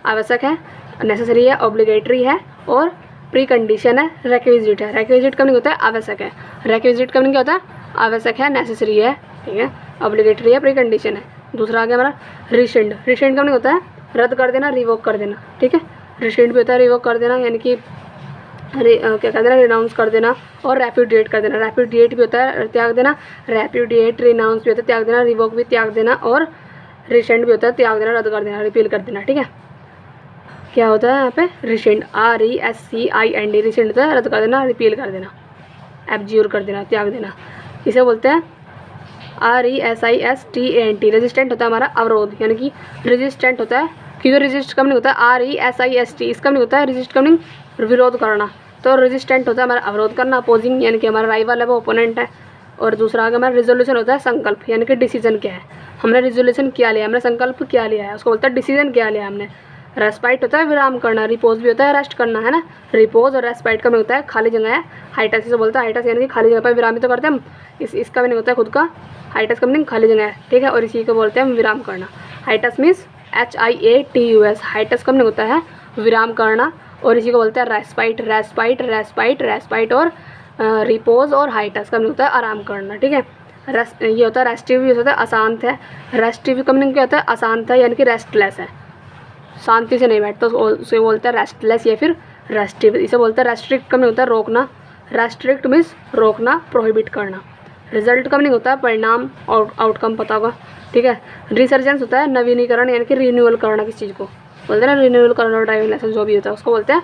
आवश्यक है, नेसेसरी है, ऑब्लिगेटरी है और प्री कंडीशन है, रिक्विजिट है। रिक्विजिट का मीनिंग होता है आवश्यक है, रिक्विजिट का मीनिंग क्या होता है आवश्यक है, नेसेसरी है, ठीक है, ऑब्लिगेटरी है, प्री कंडीशन है। दूसरा आ गया हमारा रिसेंड। रिसेंड का मीनिंग होता है रद्द कर देना, रिवोक कर देना, ठीक है। रिसेंट भी होता है रिवोक कर देना, यानी कि क्या कर देना, रिनाउंस कर देना, और रेप्यूडिएट कर देना। रेप्यूडिएट भी होता है त्याग देना, रेप्यूडिएट, रिनाउंस भी होता है त्याग देना, रिवोक भी त्याग देना, और रिसेंट भी होता है त्याग देना, रद्द कर देना, रिपील कर देना, ठीक है। क्या होता है यहाँ पे, रिसेंट, RESCIND, रिसेंट होता है रद्द कर देना, रिपील कर देना, एब्ज्यूर कर देना, त्याग देना। इसे बोलते हैं RESISTANT। रेजिस्टेंट होता है हमारा अवरोध, यानी कि रेजिस्टेंट होता है, क्योंकि रेजिस्ट कम नहीं होता है RESIST, इसका नहीं होता है रेजिस्ट कम नहीं, विरोध करना। तो रेजिस्टेंट होता है हमारा अवरोध करना, अपोजिंग, यानी कि हमारा राइवल है वो ओपोनेंट है। और दूसरा आगे हमारा रिजोल्यूशन होता है संकल्प, यानी कि डिसीजन क्या है, हमने रिजोल्यूशन क्या लिया, हमने संकल्प क्या लिया है, उसको बोलता है डिसीजन क्या लिया हमने। रेस्पाइट होता है विराम करना, रिपोज भी होता है रेस्ट करना, है ना। रिपोज और रेस्पाइट का भी होता है खाली जगह है, हाइटस इसे बोलता है, हाइटस यानी कि खाली जगह पर विराम ही तो करते हैं हम, इसका भी नहीं होता है खुद का, हाइटस का मीनिंग खाली जगह है, ठीक है। और इसी को बोलते हैं हम विराम करना, हाइटस मीन्स HIATUS, हाइटस का नहीं होता है विराम करना, और इसी को बोलते हैं रेस्पाइट, रेस्पाइट, रेस्पाइट, रेस्पाइट, और रिपोज और हाइटस का नहीं होता है आराम करना, ठीक है। रेस्ट ये होता है, रेस्टिव भी होता है अशांत है, रेस्टिव का मीनिंग क्या होता है, अशांत है, यानी कि रेस्टलेस है, शांति से नहीं बैठता, उसे बोलता है रेस्टलेस या फिर रेस्टिव। इसे बोलते हैं रेस्ट्रिक्ट का मीनिंग होता है रोकना, रेस्ट्रिक्ट मीन्स रोकना, प्रोहिबिट करना। रिजल्ट का मीनिंग होता है परिणाम और आउटकम पता होगा, ठीक है। रिसर्जेंस होता है नवीनीकरण, यानी कि रिन्यूअल करना किसी चीज़ को, बोलते हैं ना रिन्यूअल करना, ड्राइविंग लाइसेंस जो भी होता है उसको बोलते हैं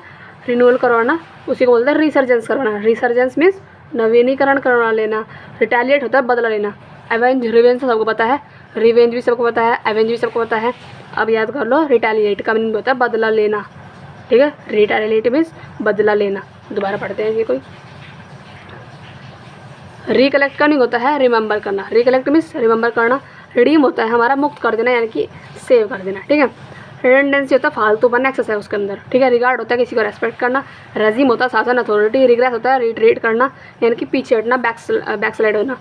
रिन्यूअल करवाना, उसी को बोलते हैं रिसर्जेंस करवाना। रिसर्जेंस मीन्स नवीनीकरण करवा लेना। रिटेलिएट होता है बदला लेना। एवेंज, रिवेंज तो सबको पता है, रिवेंज भी सबको पता है, एवेंज भी सबको पता है। अब याद कर लो, रिटेलिएट का मीनिंग होता है बदला लेना, ठीक है। रिटेलिएट मीन्स बदला लेना। दोबारा पढ़ते हैं ये कोई। रिकलेक्ट का नहीं होता है रिमेंबर करना, रिकलेक्ट मीन्स रिमेंबर करना। रिडीम होता है हमारा मुक्त कर देना, यानी कि सेव कर देना, ठीक है। रिडेंडेंसी होता है फालतूपन, एक्सेस है उसके अंदर, ठीक है। रिगार्ड होता है किसी को रेस्पेक्ट करना। रेजिम होता है शासन, अथॉरिटी। रिग्रेस होता है रिट्रीट करना, यानी कि पीछे हटना, बैकस्लाइड होना।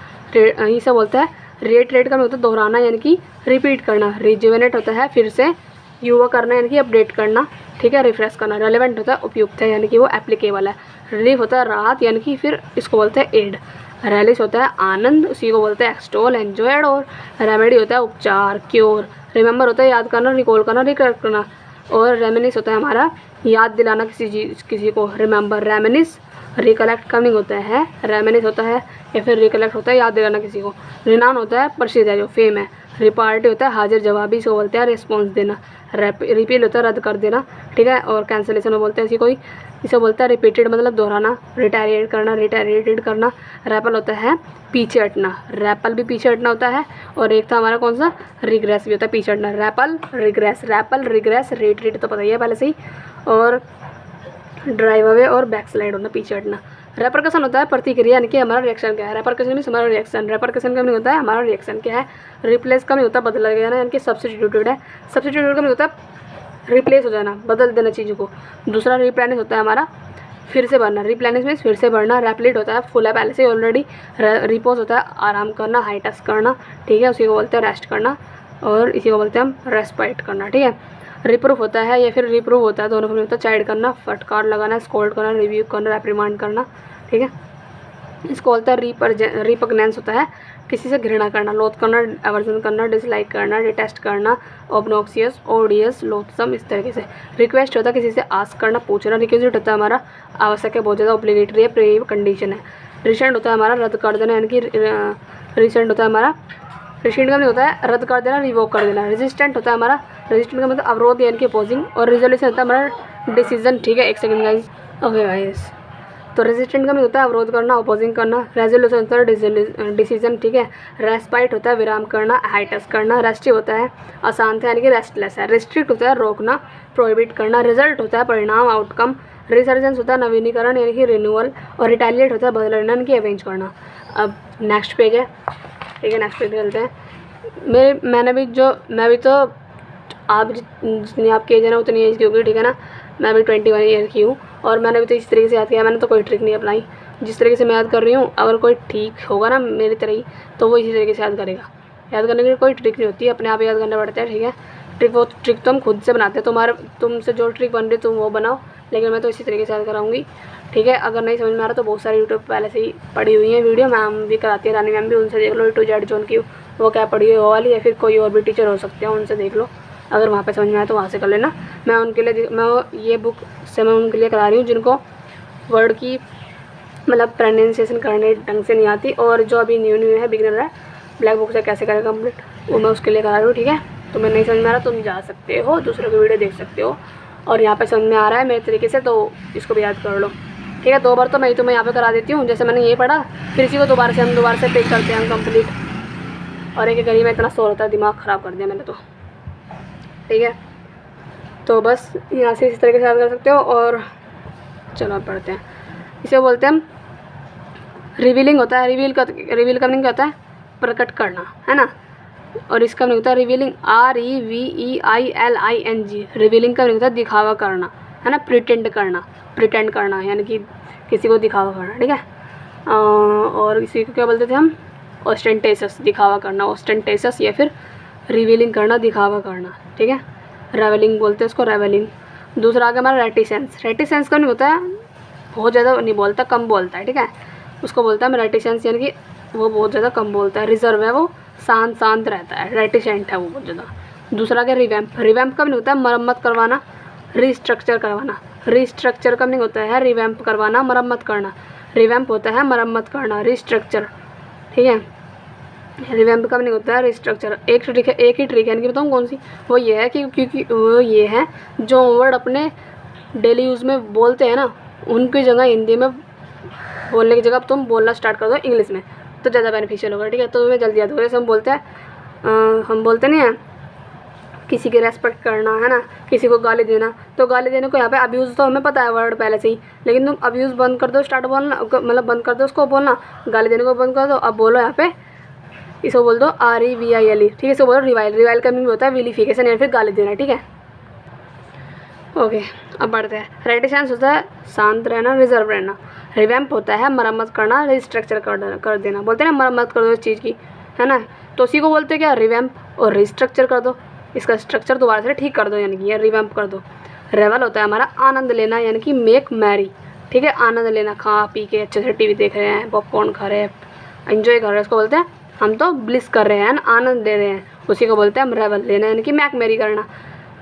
इसे बोलते हैं रिट्रीट का होता है दोहराना, यानी कि रिपीट करना। रिजुवेनेट होता है फिर से युवा करना, यानी कि अपडेट करना, ठीक है, रिफ्रेश करना। रेलेवेंट होता है उपयुक्त है, यानी कि वो एप्लीकेबल है। रिलीफ होता है राहत, यानी कि फिर इसको बोलते हैं एड। रैलिस होता है आनंद, उसी को बोलते हैं एक्सटोल, एंजॉयड। और रेमेडी होता है उपचार, क्योर। रिमेंबर होता है याद करना, रिकॉल करना, रिकलेक्ट करना। और रेमिनिस होता है हमारा याद दिलाना किसी को, रिमेंबर। रेमिनिस रिकलेक्ट कमिंग होता है, रेमिनिस होता है या फिर रिकलेक्ट होता है याद दिलाना किसी को। रिनाउन होता है प्रसिद्ध है, जो फेम है। रिपार्टी होता है हाजिर जवाबी, इसको बोलते हैं रिस्पॉन्स देना। रिपील होता है रद्द कर देना, ठीक है। और कैंसिलेशन में बोलते हैं इसे बोलता है रिपीटेड, मतलब दोहराना। रिटेरिएट करना, रिटेरिएटेड करना। रैपल होता है पीछे हटना, रैपल भी पीछे हटना होता है। और एक था हमारा कौन सा, रिग्रेस भी होता है पीछे हटना। Repel regress, repel regress, retreat तो पता ही है पहले से ही। और ड्राइव अवे और बैक स्लाइड होना, पीछे हटना। रेपरकशन होता है प्रतिक्रिया, यानी कि हमारा रिएक्शन क्या है। रेपरकशन मीन्स हमारा रिएक्शन। रेपरकशन का मीनिंग होता है हमारा रिएक्शन क्या है। रिप्लेस का मीनिंग होता है बदला जाना, यानी कि सब्स्टिट्यूटेड है। सब्स्टिट्यूटेड का मीनिंग होता है रिप्लेस हो जाना, बदल देना चीज़ों को। दूसरा रिप्लेनिश होता है हमारा फिर से भरना। रिप्लेनिश मीन्स फिर से भरना। रैप्लिट होता है फुल है पहले से ऑलरेडी। रिपोज होता है आराम करना, हाइटस करना, ठीक है, उसी को बोलते हैं रेस्ट करना। और इसी को बोलते हैं हम रेस्पाइट करना, ठीक है। रिप्रूफ होता है या फिर रिप्रूव होता है, दोनों में होता है। चाइल्ड करना, फटकार लगाना, स्कोल्ड करना, रिव्यू करना, रेप्रिमांड करना, ठीक है। इसको बोलता है रिपग्नेंस होता है किसी से घृणा करना। लोथ करना, एवर्जन करना, डिसलाइक करना, डिटेस्ट करना, ऑब्नॉक्सियस, ओडियस, लोथसम, इस तरीके से। रिक्वेस्ट होता है किसी से आस्क करना, पूछना। रिक्विजिट होता है हमारा आवश्यक है, बहुत ज़्यादा ऑब्लिगेटरी है, प्री कंडीशन है। रिसेंट होता है हमारा रद्द कर देना, यानी कि रिसेंट होता है हमारा रिसेंट का नहीं होता है रद्द कर देना, रिवोक कर देना। रेजिस्टेंट होता है हमारा, रेजिस्टेंट का मतलब अवरोध यानी कि अपोजिंग। और रिजोल्यूशन होता है हमारा डिसीजन, ठीक है। एक सेकंड गाइस, ओके गाइस। तो रेजिस्टेंट का भी होता है अवरोध करना, अपोजिंग करना। रेजोल्यूशन होता है डिसीजन, ठीक है। रेस्पाइट होता है विराम करना, हाइटस करना। रेस्टिव होता है अशांत है, यानी कि रेस्टलेस है। रिस्ट्रिक्ट होता है रोकना, प्रोहिबिट करना। रिजल्ट होता है परिणाम, आउटकम। रिसर्जेंस होता है नवीनीकरण, यानी कि रिन्यूअल। और रिटेलिएट होता है बदला लेना, यानी कि अवेंज करना। अब नेक्स्ट पेज है, ठीक है, नेक्स्ट पेज चलते हैं। मैं भी तो आप जितनी आपकी एज है ना उतनी एज की होगी, ठीक है ना। मैं भी 21 ईयर की हूँ और मैंने भी तो इस तरीके से याद किया। मैंने तो कोई ट्रिक नहीं अपनाई। जिस तरीके से मैं याद कर रही हूँ, अगर कोई ठीक होगा ना मेरी तरह ही, तो वो इसी तरीके से याद करेगा। याद करने की कोई ट्रिक नहीं होती, अपने आप याद करना पड़ता है, ठीक है। ट्रिक तो हम खुद से बनाते हैं। तुमसे जो ट्रिक बन रही तुम वो बनाओ, लेकिन मैं तो इसी तरीके से याद कराऊंगी, ठीक है। अगर नहीं समझ में आ रहा तो बहुत सारी यूट्यूब पहले से ही पड़ी हुई है वीडियो, मैम भी कराती है, रानी मैम भी, उनसे देख लो। A to Z जो उनकी वो क्या पढ़ी है वो वाली, या फिर कोई और भी टीचर हो सकते हैं, उनसे देख लो, अगर वहाँ पे समझ में आए तो वहाँ से कर लेना। मैं उनके लिए मैं ये बुक से मैं उनके लिए करा रही हूँ जिनको वर्ड की मतलब प्रोनाउंसिएशन करने ढंग से नहीं आती, और जो अभी न्यू है, बिगिनर है, ब्लैक बुक से कैसे करें कंप्लीट, वो मैं उसके लिए करा रही हूँ। ठीक है, तुम्हें नहीं समझ में आ रहा तुम जा सकते हो, दूसरों की वीडियो देख सकते हो, और यहाँ पे समझ में आ रहा है मेरे तरीके से तो इसको भी याद कर लो। ठीक है, 2 बार तो मैं तुम्हें यहाँ पे करा देती हूँ, जैसे मैंने ये पढ़ा, फिर इसी को दोबारा से पे करते हैं कंप्लीट। और एक घड़ी में इतना शोर होता है, दिमाग ख़राब कर दिया मैंने तो। ठीक है, तो बस यहाँ से इस तरीके से याद कर सकते हो। और चलो अब पढ़ते हैं। इसे बोलते हैं हम रिवीलिंग होता है, रिवील का मीनिंग क्या होता है, प्रकट करना, है ना। और इसका मीनिंग होता है रिवीलिंग, REVEILING। रिवीलिंग का मीनिंग होता है दिखावा करना, है ना, प्रिटेंड करना यानी कि किसी को दिखावा करना। ठीक है, और इसी को क्या बोलते थे हम, ऑस्टेंटेशस, दिखावा करना, ऑस्टेंटेशस या फिर रिवीलिंग करना, दिखावा करना। ठीक है, रेवलिंग बोलते हैं उसको, रेवलिंग। दूसरा आ गया हमारा रेटिसेंस। रेटिसेंस का नहीं होता है बहुत ज़्यादा नहीं बोलता, कम बोलता है। ठीक है, उसको बोलता है हम रेटिसेंस, यानी कि वो बहुत ज़्यादा कम बोलता है, रिजर्व है, वो शांत रहता है, रेटिसेंट है वो बहुत ज़्यादा। दूसरा आ गया रिवैम्प। रिवैम्प का नहीं होता है मरम्मत करवाना, रिस्ट्रक्चर करवाना। रिस्ट्रक्चर का नहीं होता है रिवैम्प करवाना, मरम्मत करना। रिवैम्प होता है मरम्मत करना, रिस्ट्रक्चर। ठीक है, रिवैम्प का नहीं होता है रिस्ट्रक्चर। एक ही ट्रिक है इनकी, बताऊँ कौन सी, वो ये है कि क्योंकि वो ये है जो वर्ड अपने डेली यूज़ में बोलते हैं ना, उनकी जगह हिंदी में बोलने की जगह तुम बोलना स्टार्ट कर दो इंग्लिश में, तो ज़्यादा बेनिफिशियल होगा। ठीक है, तो तुम्हें जल्दी याद होगा। जैसे हम बोलते नहीं हैं किसी की रेस्पेक्ट करना, है ना, किसी को गाली देना, तो गाली देने को यहाँ पे अब्यूज़ तो हमें पता है वर्ड पहले से ही, लेकिन तुम अब्यूज़ बंद कर दो, स्टार्ट बोलना मतलब बंद कर दो उसको बोलना, गाली देने को बंद कर दो। अब बोलो यहाँ पे, इसको बोल दो REVILE। ठीक है, इसको बोलो रिवाइल। रिवाइल का मीनिंग होता है विलिफिकेशन या फिर गाली देना। ठीक है, ओके, अब बढ़ते हैं। रेटिसेंस होता है शांत रहना, रिजर्व रहना। रिवैम्प होता है मरम्मत करना, रिस्ट्रक्चर कर देना। बोलते हैं ना मरम्मत कर दो इस चीज़ की, है ना, तो उसी को बोलते हैं क्या, रिवैम्प। और रिस्ट्रक्चर कर दो, इसका स्ट्रक्चर दोबारा से ठीक कर दो, यानी कि ये रिवैम्प कर दो। रेवल होता है हमारा आनंद लेना, यानी कि मेक मैरी। ठीक है, आनंद लेना, खा पी के अच्छे से टीवी देख रहे हैं, पॉपकॉर्न खा रहे हैं, एंजॉय कर रहे हैं, उसको बोलते हैं हम तो ब्लिस कर रहे हैं, आनंद ले रहे हैं, उसी को बोलते हैं हम रेवल लेना, यानी कि मैक मैरी करना।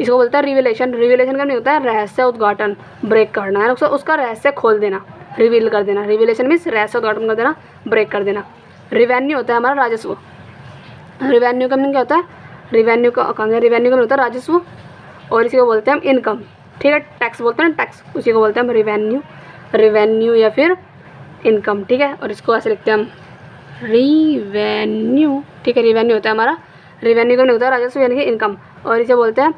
इसको बोलते हैं रिविलेशन। रिविलेशन का नहीं होता है रहस्य उद्घाटन, ब्रेक करना, है उसका रहस्य खोल देना, रिवील कर देना। रिविलेशन मीन्स रहस्य उद्घाटन कर देना, ब्रेक कर देना। रिवेन्यू होता है हमारा राजस्व। रिवेन्यू का मीनिंग क्या होता है, रिवेन्यू का मीनिंग होता है राजस्व, और इसी को बोलते हैं हम इनकम। ठीक है, टैक्स बोलते हैं ना, टैक्स, उसी को बोलते हैं हम रिवेन्यू या फिर इनकम। ठीक है, और इसको ऐसे लिखते हैं हम रिवेन्यू। ठीक है, रिवेन्यू होता है हमारा, रिवेन्यू का नहीं होता है राजस्व यानी कि इनकम, और इसे बोलते हैं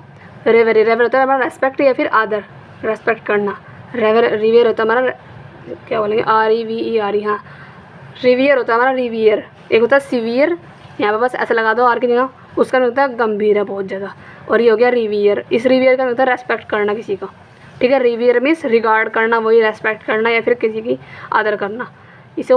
रेवेरी। रेवर होता है हमारा रेस्पेक्ट या फिर आदर, रेस्पेक्ट करना। रिवियर होता है हमारा, क्या बोलेंगे, REVER। हाँ, रिवियर होता है हमारा रिवियर। एक होता है सीवियर, यहाँ पे बस ऐसा लगा दो आर की जगह, उसका नहीं होता है गंभीर है बहुत ज़्यादा, और ये हो गया रिवियर। इस रिवियर का नहीं होता है रेस्पेक्ट करना किसी का। ठीक है, रिवियर मीन्स रिगार्ड करना, वही रेस्पेक्ट करना या फिर किसी की आदर करना। इसे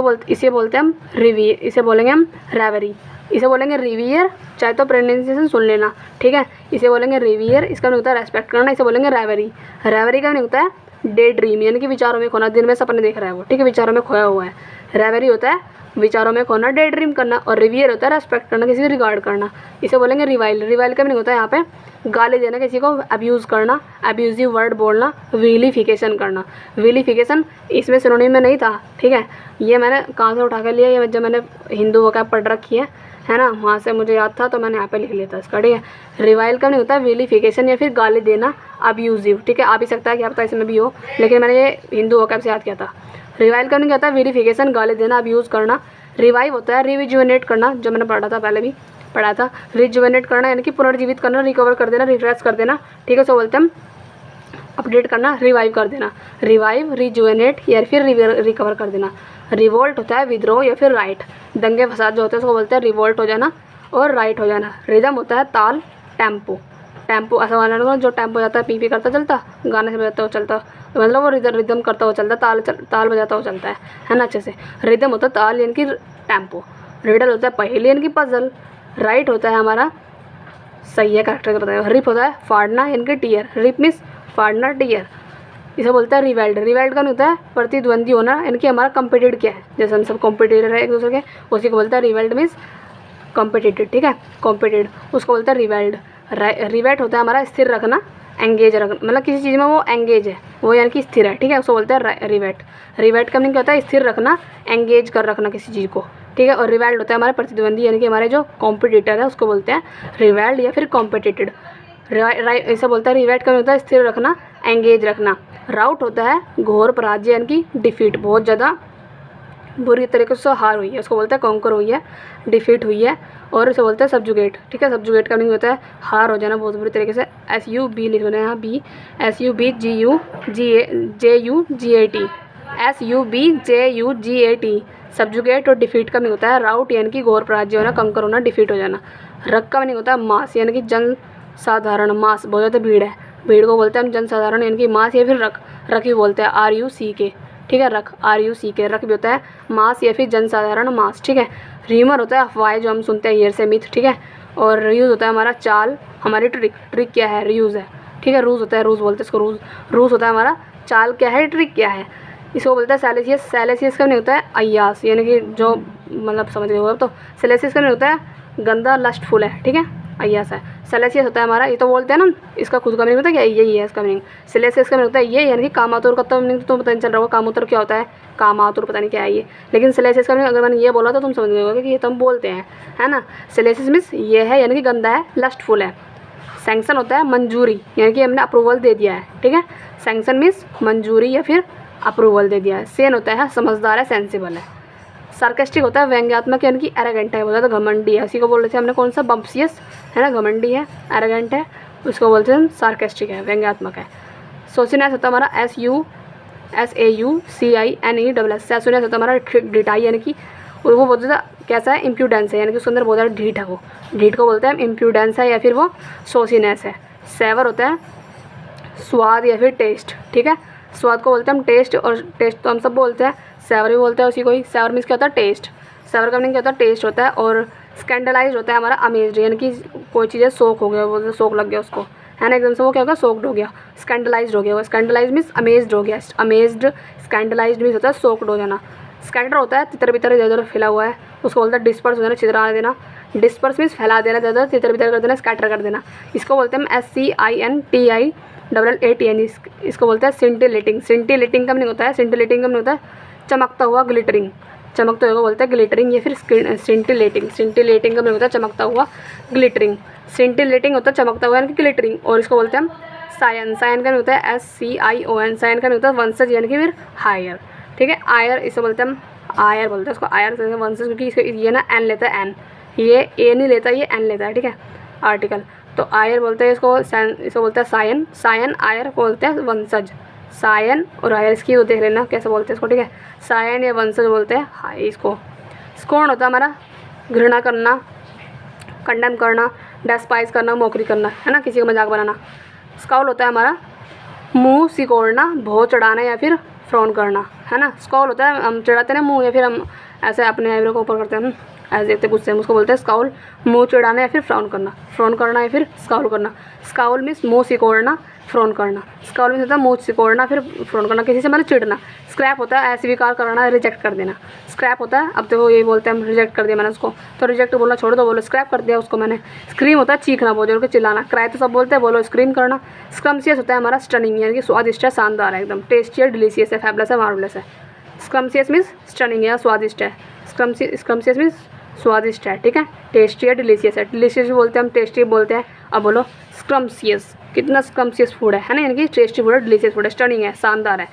बोलते हैं हम रिवियर, इसे बोलेंगे हम रेवरी, इसे बोलेंगे रिवियर, चाहे तो प्रोनाउंसिएशन सुन लेना। ठीक है, इसे बोलेंगे रिवियर, इसका नहीं होता है रेस्पेक्ट करना, इसे बोलेंगे रेवरी। रेवरी का नहीं होता है डे ड्रीम, यानी कि विचारों में खोना, दिन में सपने देख रहा है वो। ठीक है, विचारों में खोया हुआ है। रेवरी होता है विचारों में खोना, डे ड्रीम करना, और रिवियर होता है रेस्पेक्ट करना, किसी को रिगार्ड करना, इसे बोलेंगे रिवाइल। रिवाइल का मीनिंग होता है यहाँ पे गाली देना, किसी को अब्यूज़ करना, अब्यूजिव वर्ड बोलना, विलिफिकेशन करना। विलिफिकेशन इसमें सिनोनिम में नहीं था। ठीक है, ये मैंने कहाँ से उठा कर लिया, ये जब मैंने हिंदू वोकैब पढ़ रखी है ना, वहाँ से मुझे याद था तो मैंने यहाँ पे लिख लिया था इसका। ठीक है, रिवाइल का नहीं होता है विलिफिकेशन या फिर गाली देना, अब्यूजिव। ठीक है, आ भी सकता है, क्या पता इसमें भी हो, लेकिन मैंने ये हिंदू वोकैब से याद किया था। रिवाइल का नहीं कहता है विलिफिकेशन, गाली देना, अब्यूज़ करना। रिवाइव होता है रिविजुनेट करना, जो मैंने पढ़ा था, पहले भी पढ़ा था। रिजुवेनेट करना यानी कि पुनर्जीवित करना, रिकवर कर देना, रिफ्रेश कर देना। ठीक है, सो बोलते हैं हम अपडेट करना, रिवाइव कर देना। रिवाइव, रिजुवेनेट या फिर रिकवर कर देना। रिवोल्ट होता है विद्रोह या फिर राइट, दंगे फसाद जो होते हैं उसको बोलते हैं रिवोल्ट हो जाना और राइट हो जाना। रिदम होता है ताल, टेम्पो। टेम्पो ऐसा वाला जो टेम्पो जाता है, पी करता चलता, गाने से बजाता हुआ चलता, मतलब वो रिदम करता हुआ चलता, ताल बजाता हुआ चलता है ना अच्छे से। रिदम होता है ताल यानी कि टेम्पो। रिडल होता है पहेली यानी कि पजल। राइट होता है हमारा सही है, करेक्टर बताया। रिप होता है फाड़ना यानी कि टीयर, रिप मीन्स फाड़ना, टीयर। इसे बोलता है रिवेल्ड। रिवेल्ड का नहीं होता है प्रतिद्वंदी होना, यानी कि हमारा कॉम्पिटेड क्या है, जैसे हम सब कॉम्पिटिटर है एक दूसरे के, उसी को बोलता है रिवेल्ड मीन्स कॉम्पिटेटेड। ठीक है, कॉम्पिटेड, उसको बोलता है रिवेल्ड। रिवेट होता है हमारा स्थिर रखना, एंगेज रखना, मतलब किसी चीज़ में वो एंगेज है, वो यानी कि स्थिर है, ठीक है, उसको बोलते हैं रिवेट। रिवेट का मीनिंग क्या होता है? स्थिर रखना, एंगेज कर रखना किसी चीज़ को, ठीक है। और रिवेल्ड होता है हमारा प्रतिद्वंदी, यानी कि हमारे जो कॉम्पिटिटर है उसको बोलते हैं रिवेल्ड या फिर कॉम्पिटिटेड। ऐसा बोलता है रिवेट का होता है स्थिर रखना, एंगेज रखना। राउट होता है घोर पराजय, यानी कि डिफीट, बहुत ज़्यादा बुरी तरीके से हार हुई है, उसको बोलते हैं कॉन्कर हुई है, डिफीट हुई है। और उसे बोलते हैं सब्जुगेट, ठीक है। सब्जुगेट का मीनिंग होता है हार हो जाना बहुत बुरी तरीके से। SUB लिख लेना यहाँ, बी SUBJUGAT सब्जुगेट। और डिफीट का मीनिंग होता है राउट, यानी कि घोर पराजय होना, कंकर होना, डिफीट हो जाना। रक का मीनिंग होता है मास, यानी कि जन साधारण, मास बहुत ज़्यादा भीड़ है, भीड़ को बोलते हैं हम जनसाधारण, यानी कि मास या फिर रक, रक भी बोलते हैं RUCK, ठीक है। रक RUCK, रक भी होता है मास या फिर जनसाधारण, मास, ठीक है। र्यूमर होता है अफवाह जो हम सुनते हैं, हियर से मिथ, ठीक है। और रियूज़ होता है हमारा चाल, हमारी ट्रिक, ट्रिक क्या है? रियूज़ है, ठीक है। रूज होता है, रूज बोलते हैं इसको, रूज होता है हमारा चाल क्या है, ट्रिक क्या है, इसको बोलते हैं सैलेसियस। सैलेसियस का नहीं होता है अय्यास, यानी कि जो मतलब समझ गए हो। तो सैलेसियस का नहीं होता है गंदा, लस्टफुल है, ठीक है, अय्यास है। सैलेसियस होता है हमारा, ये तो बोलते हैं ना, इसका खुद का मीनिंग होता है क्या? यही है इसका मीनिंग। सैलेसियस का मीनिंग होता है ये, यानी कि कामातुर का तो मीनिंग तो पता नहीं चल रहा होगा, कामातुर क्या होता है, कामातुर पता नहीं क्या है ये, लेकिन सैलेसियस का मीनिंग अगर मैंने ये बोला तो तुम समझ गए होगे कि ये तो हम बोलते हैं, है ना। सैलेसियस मीन्स ये है, यानी कि गंदा है, लस्टफुल है। सैंक्शन होता है मंजूरी, यानी कि हमने अप्रूवल दे दिया है, ठीक है। सैंक्शन मीन्स मंजूरी या फिर अप्रूवल दे दिया है। सेन होता है समझदार है, सेंसिबल है। सार्केस्टिक होता है व्यंग्यात्मक, यानी कि एरोगेंट है, बोला तो घमंडी है, उसी को बोल रहे थे हमने कौन सा, बम्पसियस है ना, घमंडी है, एरोगेंट है, उसको बोलते हैं सार्केस्टिक है, व्यंग्यात्मक है। सोसिनेस होता है हमारा SAUCINESS, सैसुनेस होता है हमारा ढिठाई, यानी कि वो बहुत ज़्यादा कैसा है, इम्प्यूडेंस है, यानी कि उसके अंदर बहुत ज़्यादा ढीठ है, वो ढीठ को बोलते हैं इम्प्यूडेंस है या फिर वो सोसिनेस है। सेवर होता है स्वाद या फिर टेस्ट, ठीक है। स्वाद को बोलते हैं हम टेस्ट, और टेस्ट तो हम सब बोलते हैं, सेवर भी बोलते हैं उसी को ही। सेवर मीन्स क्या होता है? टेस्ट। सेवर का मीनिंग क्या होता है? टेस्ट होता है। और स्कैंडलाइज होता है हमारा अमेज्ड, यानी कि कोई चीज़ें शौक हो गया, वो शौक लग गया उसको, है ना, एकदम से वो क्या होगा, शॉक्ड हो गया, स्कैंडलाइज्ड हो गया। वो स्कैंडलाइज मीन्स अमेज्ड हो गया, अमेज्ड, स्कैंडलाइज्ड मीन्स होता है शॉक्ड हो जाना। स्कैटर होता है तितर बितर इधर उधर फैला हुआ है, उसको बोलते हैं डिस्पर्स हो जाना, छितरा देना। डिस्पर्स मीन्स फैला देना, इधर उधर तितर बितर कर देना, स्कैटर कर देना। इसको बोलते हैं हम SCINTILLATIN, इसको बोलते हैं सिंटिलेटिंग। सिंटिलेटिंग का मीनिंग होता है, सिंटिलेटिंग का मीनिंग होता है चमकता हुआ, ग्लिटरिंग, चमकते हुए को बोलते हैं ग्लिटरिंग या फिर सिंटिलेटिंग। सिंटिलेटिंग का मीनिंग होता है चमकता हुआ, ग्लिटरिंग। सिंटिलेटिंग होता है चमकता हुआ यानी कि ग्लिटरिंग। और इसको बोलते हैं हम सायन। सायन का मीनिंग होता है SCION। सायन का मीनिंग होता है वंशज यानी कि फिर हायर, ठीक है। आयर इसे बोलते हैं हम, आयर बोलते हैं इसको, आयर से वंशज, क्योंकि इसको ये ना एन लेता है, एन, ये ए नहीं लेता, ये एन लेता है, ठीक है, आर्टिकल। तो आयर बोलते हैं इसको, इसको बोलते हैं सायन। सायन आयर बोलते हैं वंशज, सायन और आयर, इसकी वो देख लेना कैसे बोलते हैं इसको, ठीक है। सायन या वंशज बोलते हैं हाई इसको। स्कोर्न होता है हमारा घृणा करना, कंडेम करना, डेस्पाइज करना, मोकरी करना, है ना, किसी का मजाक बनाना। स्काउल होता है हमारा मुंह सिकोड़ना, भौं चढ़ाना या फिर फ्रॉन करना, है ना। स्काउल होता है हम चढ़ाते हैं मुंह या फिर हम ऐसे अपने आईब्रो को ऊपर करते हैं, ऐसे देखते गुस्से में, उसको बोलते हैं स्काउल। मुंह चढ़ाना या फिर फ्रॉन करना, फ्रॉन करना या फिर स्काउल करना। स्काउल मीन्स मुंह सिकोड़ना, फ्रॉन करना। स्काउल मीन्स होता है मुंह सिकोड़ना फिर फ्रॉन करना, किसी से मतलब चिढ़ना। स्क्रैप होता है अस्वीकार करना, रिजेक्ट कर देना। स्क्रैप होता है, अब तो वो ये बोलते हैं हम रिजेक्ट कर दिया मैंने उसको, तो रिजेक्ट बोलना छोड़ दो, बोलो स्क्रैप कर दिया उसको मैंने। स्क्रीम होता है चीखना, बहुत जोर के चिल्लाना। क्राई तो सब बोलते हैं, बोलो स्क्रीम करना। स्क्रम्सियस होता है हमारा स्टनिंग, यानी कि स्वादिष्ट है, शानदार है एकदम, टेस्टी है, डिलीशियस है, फैबुलस है, मार्वलस है। स्क्रम्सियस मीन्स स्टनिंग है, स्वादिष्ट है। स्क्रम्सियस मीन्स स्वादिष्ट है, ठीक है, टेस्टी है, डिलीशियस है। डिलीशियस भी बोलते हैं हम, टेस्टी बोलते हैं। अब बोलो स्क्रम्सियस, कितना स्क्रम्सियस फूड है ना, यानी कि टेस्टी फूड है, डिलीशियस फूड है, स्टनिंग है, शानदार है।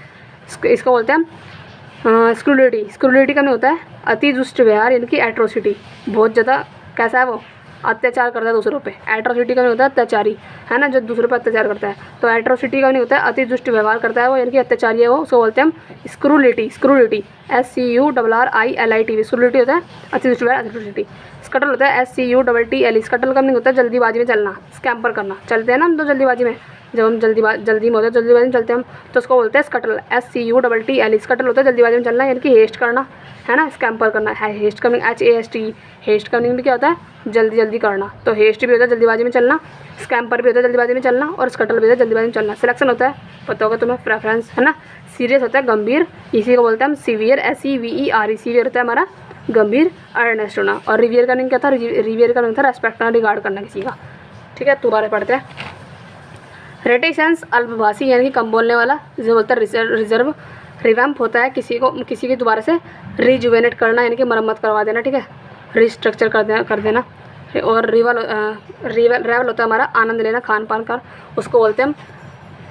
इसको बोलते हैं हम स्क्रूलिटी। स्क्रूलिटी का नहीं होता है अति दुष्ट व्यवहार, यानी कि एट्रोसिटी, बहुत ज़्यादा कैसा है वो, अत्याचार करता है दूसरों पे। एट्रोसिटी का नहीं होता है अत्याचारी, है ना, जो दूसरों पे अत्याचार करता है। तो एट्रोसिटी का नहीं होता है अति दुष्ट व्यवहार करता है वो, यानी कि अत्याचारी है वो, उसको बोलते हैं हम स्क्रूलिटी। स्क्रूलिटी SCURRILIT, स्क्रूलिटी होता है अति दुष्ट व्यवहार, एट्रोसिटी। स्कटल होता है SCUTTL, स्कटल का नहीं होता है जल्दीबाजी में चलना, स्कैम्पर करना, चलते हैं ना हम तो जल्दीबाजी में, जब हम जल्दी में होते हैं, जल्दीबाजी में चलते हैं हम, तो उसको बोलते हैं स्कटल, SCUTTL। स्कटल होता है जल्दीबाजी में चलना, यानी कि हेस्ट करना, है ना, स्कैम्पर करना है। हेस्ट का मीनिंग HAST, हेस्ट का मीनिंग भी क्या होता है, जल्दी करना। तो हेस्ट भी होता है जल्दीबाजी में चलना, स्कैम्पर भी होता है जल्दीबाजी में चलना, और स्कटल भी होता है जल्दीबाजी में चलना। सिलेक्शन होता है, पता होगा तुम्हें, प्रेफरेंस, है ना। सीरियस होता है गंभीर, इसी को बोलते हैं हम सीवियर, SEVER। सीवियर होता है हमारा गंभीर, अर्नेस्ट होना। और रिवियर का मीनिंग क्या था, रिवियर का मीनिंग था रेस्पेक्ट करना, रिगार्ड करना किसी का। ठीक है, दोबारा पढ़ते हैं। रेटिसेंस अल्पभाषी यानी कि कम बोलने वाला, जिसे बोलता है रिजर्व। रिवैम्प होता है किसी की दोबारा से रिजुवेनेट करना यानी कि मरम्मत करवा देना, ठीक है, रिस्ट्रक्चर कर देना। और रेवल होता है हमारा आनंद लेना, खान पान का, उसको बोलते हैं हम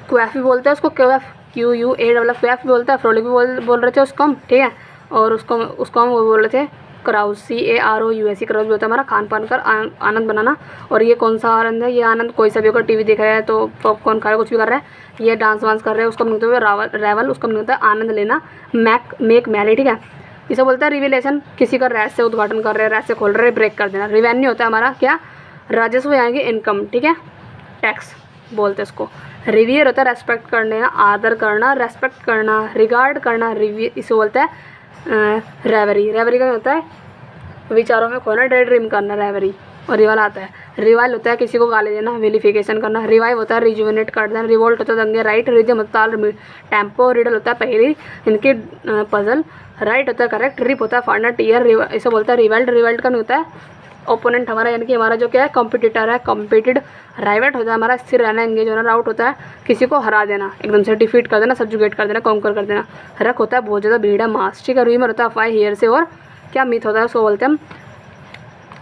क्वैफ भी बोलते हैं उसको, QUAFF क्वैफ भी बोलता है। फ्रोलिक भी बोल रहे थे उसको हम, ठीक है। और उसको हम वो बोल रहे थे क्राउज, CAROUS, क्राउज भी होता है हमारा खान पान कर, आनंद बनाना। और ये कौन सा आनंद है? ये आनंद कोई सा भी अगर टीवी देख रहा है तो पॉपकॉर्न खा रहा है, कुछ भी कर रहा है, ये डांस वांस कर रहे हैं, उसका मतलब होता है रेवल, उसका मतलब होता है आनंद लेना। मेक मैरी, ठीक है, इसे बोलता है रिविलेशन, किसी का रैस से उद्घाटन कर रहे हैं, रैस से खोल रहे हैं, ब्रेक कर देना। रिवेन्यू होता है हमारा क्या? राजस्व यानी कि इनकम, ठीक है, टैक्स बोलते हैं इसको। रिवियर होता है रेस्पेक्ट करने, आदर करना, रेस्पेक्ट करना, रिगार्ड करना, इसे बोलते हैं रेवरी। रेवरी का होता है विचारों में खोना, डे ड्रीम करना, रेवरी। और रिवाल आता है, रिवाइल होता है किसी को गाली देना, विलिफिकेशन करना। रिवाइव होता है रिजुवेनेट कर देना। रिवोल्ट होता है दंगे, राइट। रिदम होता है टेम्पो। रिडल होता है पहली इनकी पजल। राइट होता है करेक्ट। रिप होता है फाड़ना, टीयर, इसे बोलता है रिवेल्ड। रिवेल्ड का होता है ओपोनेंट हमारा, यानी कि हमारा जो क्या है कॉम्पिटिटर है, कॉम्पिटेड। राइवेट होता है हमारा स्थिर रहना, एंगेज होना। राउट होता है किसी को हरा देना, एकदम से डिफीट कर देना, सब्जुगेट कर देना, कॉन्कर कर देना। रक होता है बहुत ज़्यादा भीड़ है, मास, ठीक है। रूमर होता है अफवाह, हेयर से। और क्या मिथ होता है उसको बोलते हैं हम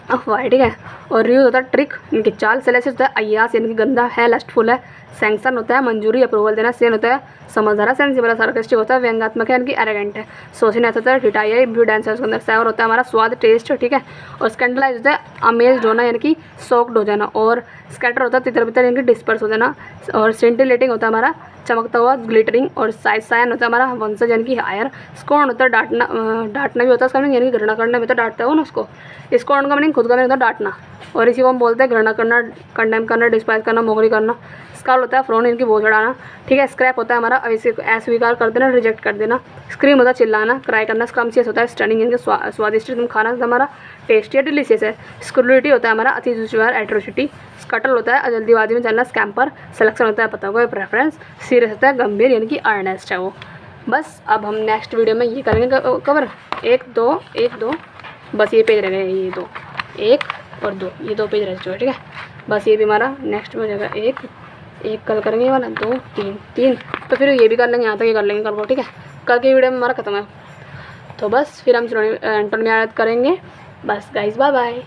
अफवाह, ठीक है। और रिव्यू होता है ट्रिक, इनकी चाल। सेलेसिस होता है अय्यास यानी कि गंदा है, लस्टफुल है। सैंक्शन होता है मंजूरी, अप्रूवल देना। सेन होता है समझदार है, सेंसिबल, सार्कास्टिक होता है व्यंग्यात्मक है, यानी कि एरोगेंट है। सोशनेस होता है ढिठाई, इम्प्रूडेंस है उसके अंदर। सैवर होता है हमारा स्वाद, टेस्ट, ठीक है। और स्कैंडलाइज होता है अमेज्ड होना यानी कि शॉक्ड हो जाना। और स्कैटर होता है तितर बितर यानी कि डिस्पर्स हो जाना। और सेंटिलेटिंग होता है हमारा चमकता हुआ, ग्लिटरिंग। और साइन होता है हमारा वंशज यानी कि हायर। स्कोर्न होता है डांटना भी होता है उसका मीनिंग, यानी कि घृणा करना भी होता है, डांटता हो ना उसको। स्कोर्न का मीनिंग खुद का मीनिंग होता है डांटना। और इसी को हम बोलते हैं घृणा करना, कंडेम करना, डिस्पाइज करना, मोहरी करना। स्काल होता है फ्रोन इनकी बोझ चढ़ाना, ठीक है। स्क्रैप होता है हमारा अस्वीकार कर देना, रिजेक्ट कर देना। स्क्रीम होता है चिल्लाना, क्राई करना। स्क्रम्चियस होता है स्टनिंग इनके स्वादिष्ट एकदम खाना हमारा, टेस्टी है, डिलीशियस है। स्क्रूलिटी होता है हमारा अति दुश्वार, एट्रोसिटी। स्कटल होता है जल्दीबाजी में चलना, स्कैम्पर। सिलेक्शन होता है पता होगा, प्रेफरेंस। सीरियस होता है गंभीर यानी कि अर्नेस्ट है वो। बस अब हम नेक्स्ट वीडियो में ये करेंगे कवर 1 2 बस ये पेज रह गए, ये 2 1 और 2, ये 2 पेज रह चुके, ठीक है। बस ये भी हमारा नेक्स्ट में हो जाएगा। एक कल करेंगे ये वाला, 2 3 तो फिर ये भी कर लेंगे, यहाँ तक ये कर लेंगे कल को, ठीक है। कल की वीडियो में हमारा खत्म है, तो बस फिर हम एंटोनिम याद करेंगे। बस गाइस, बाय बाय।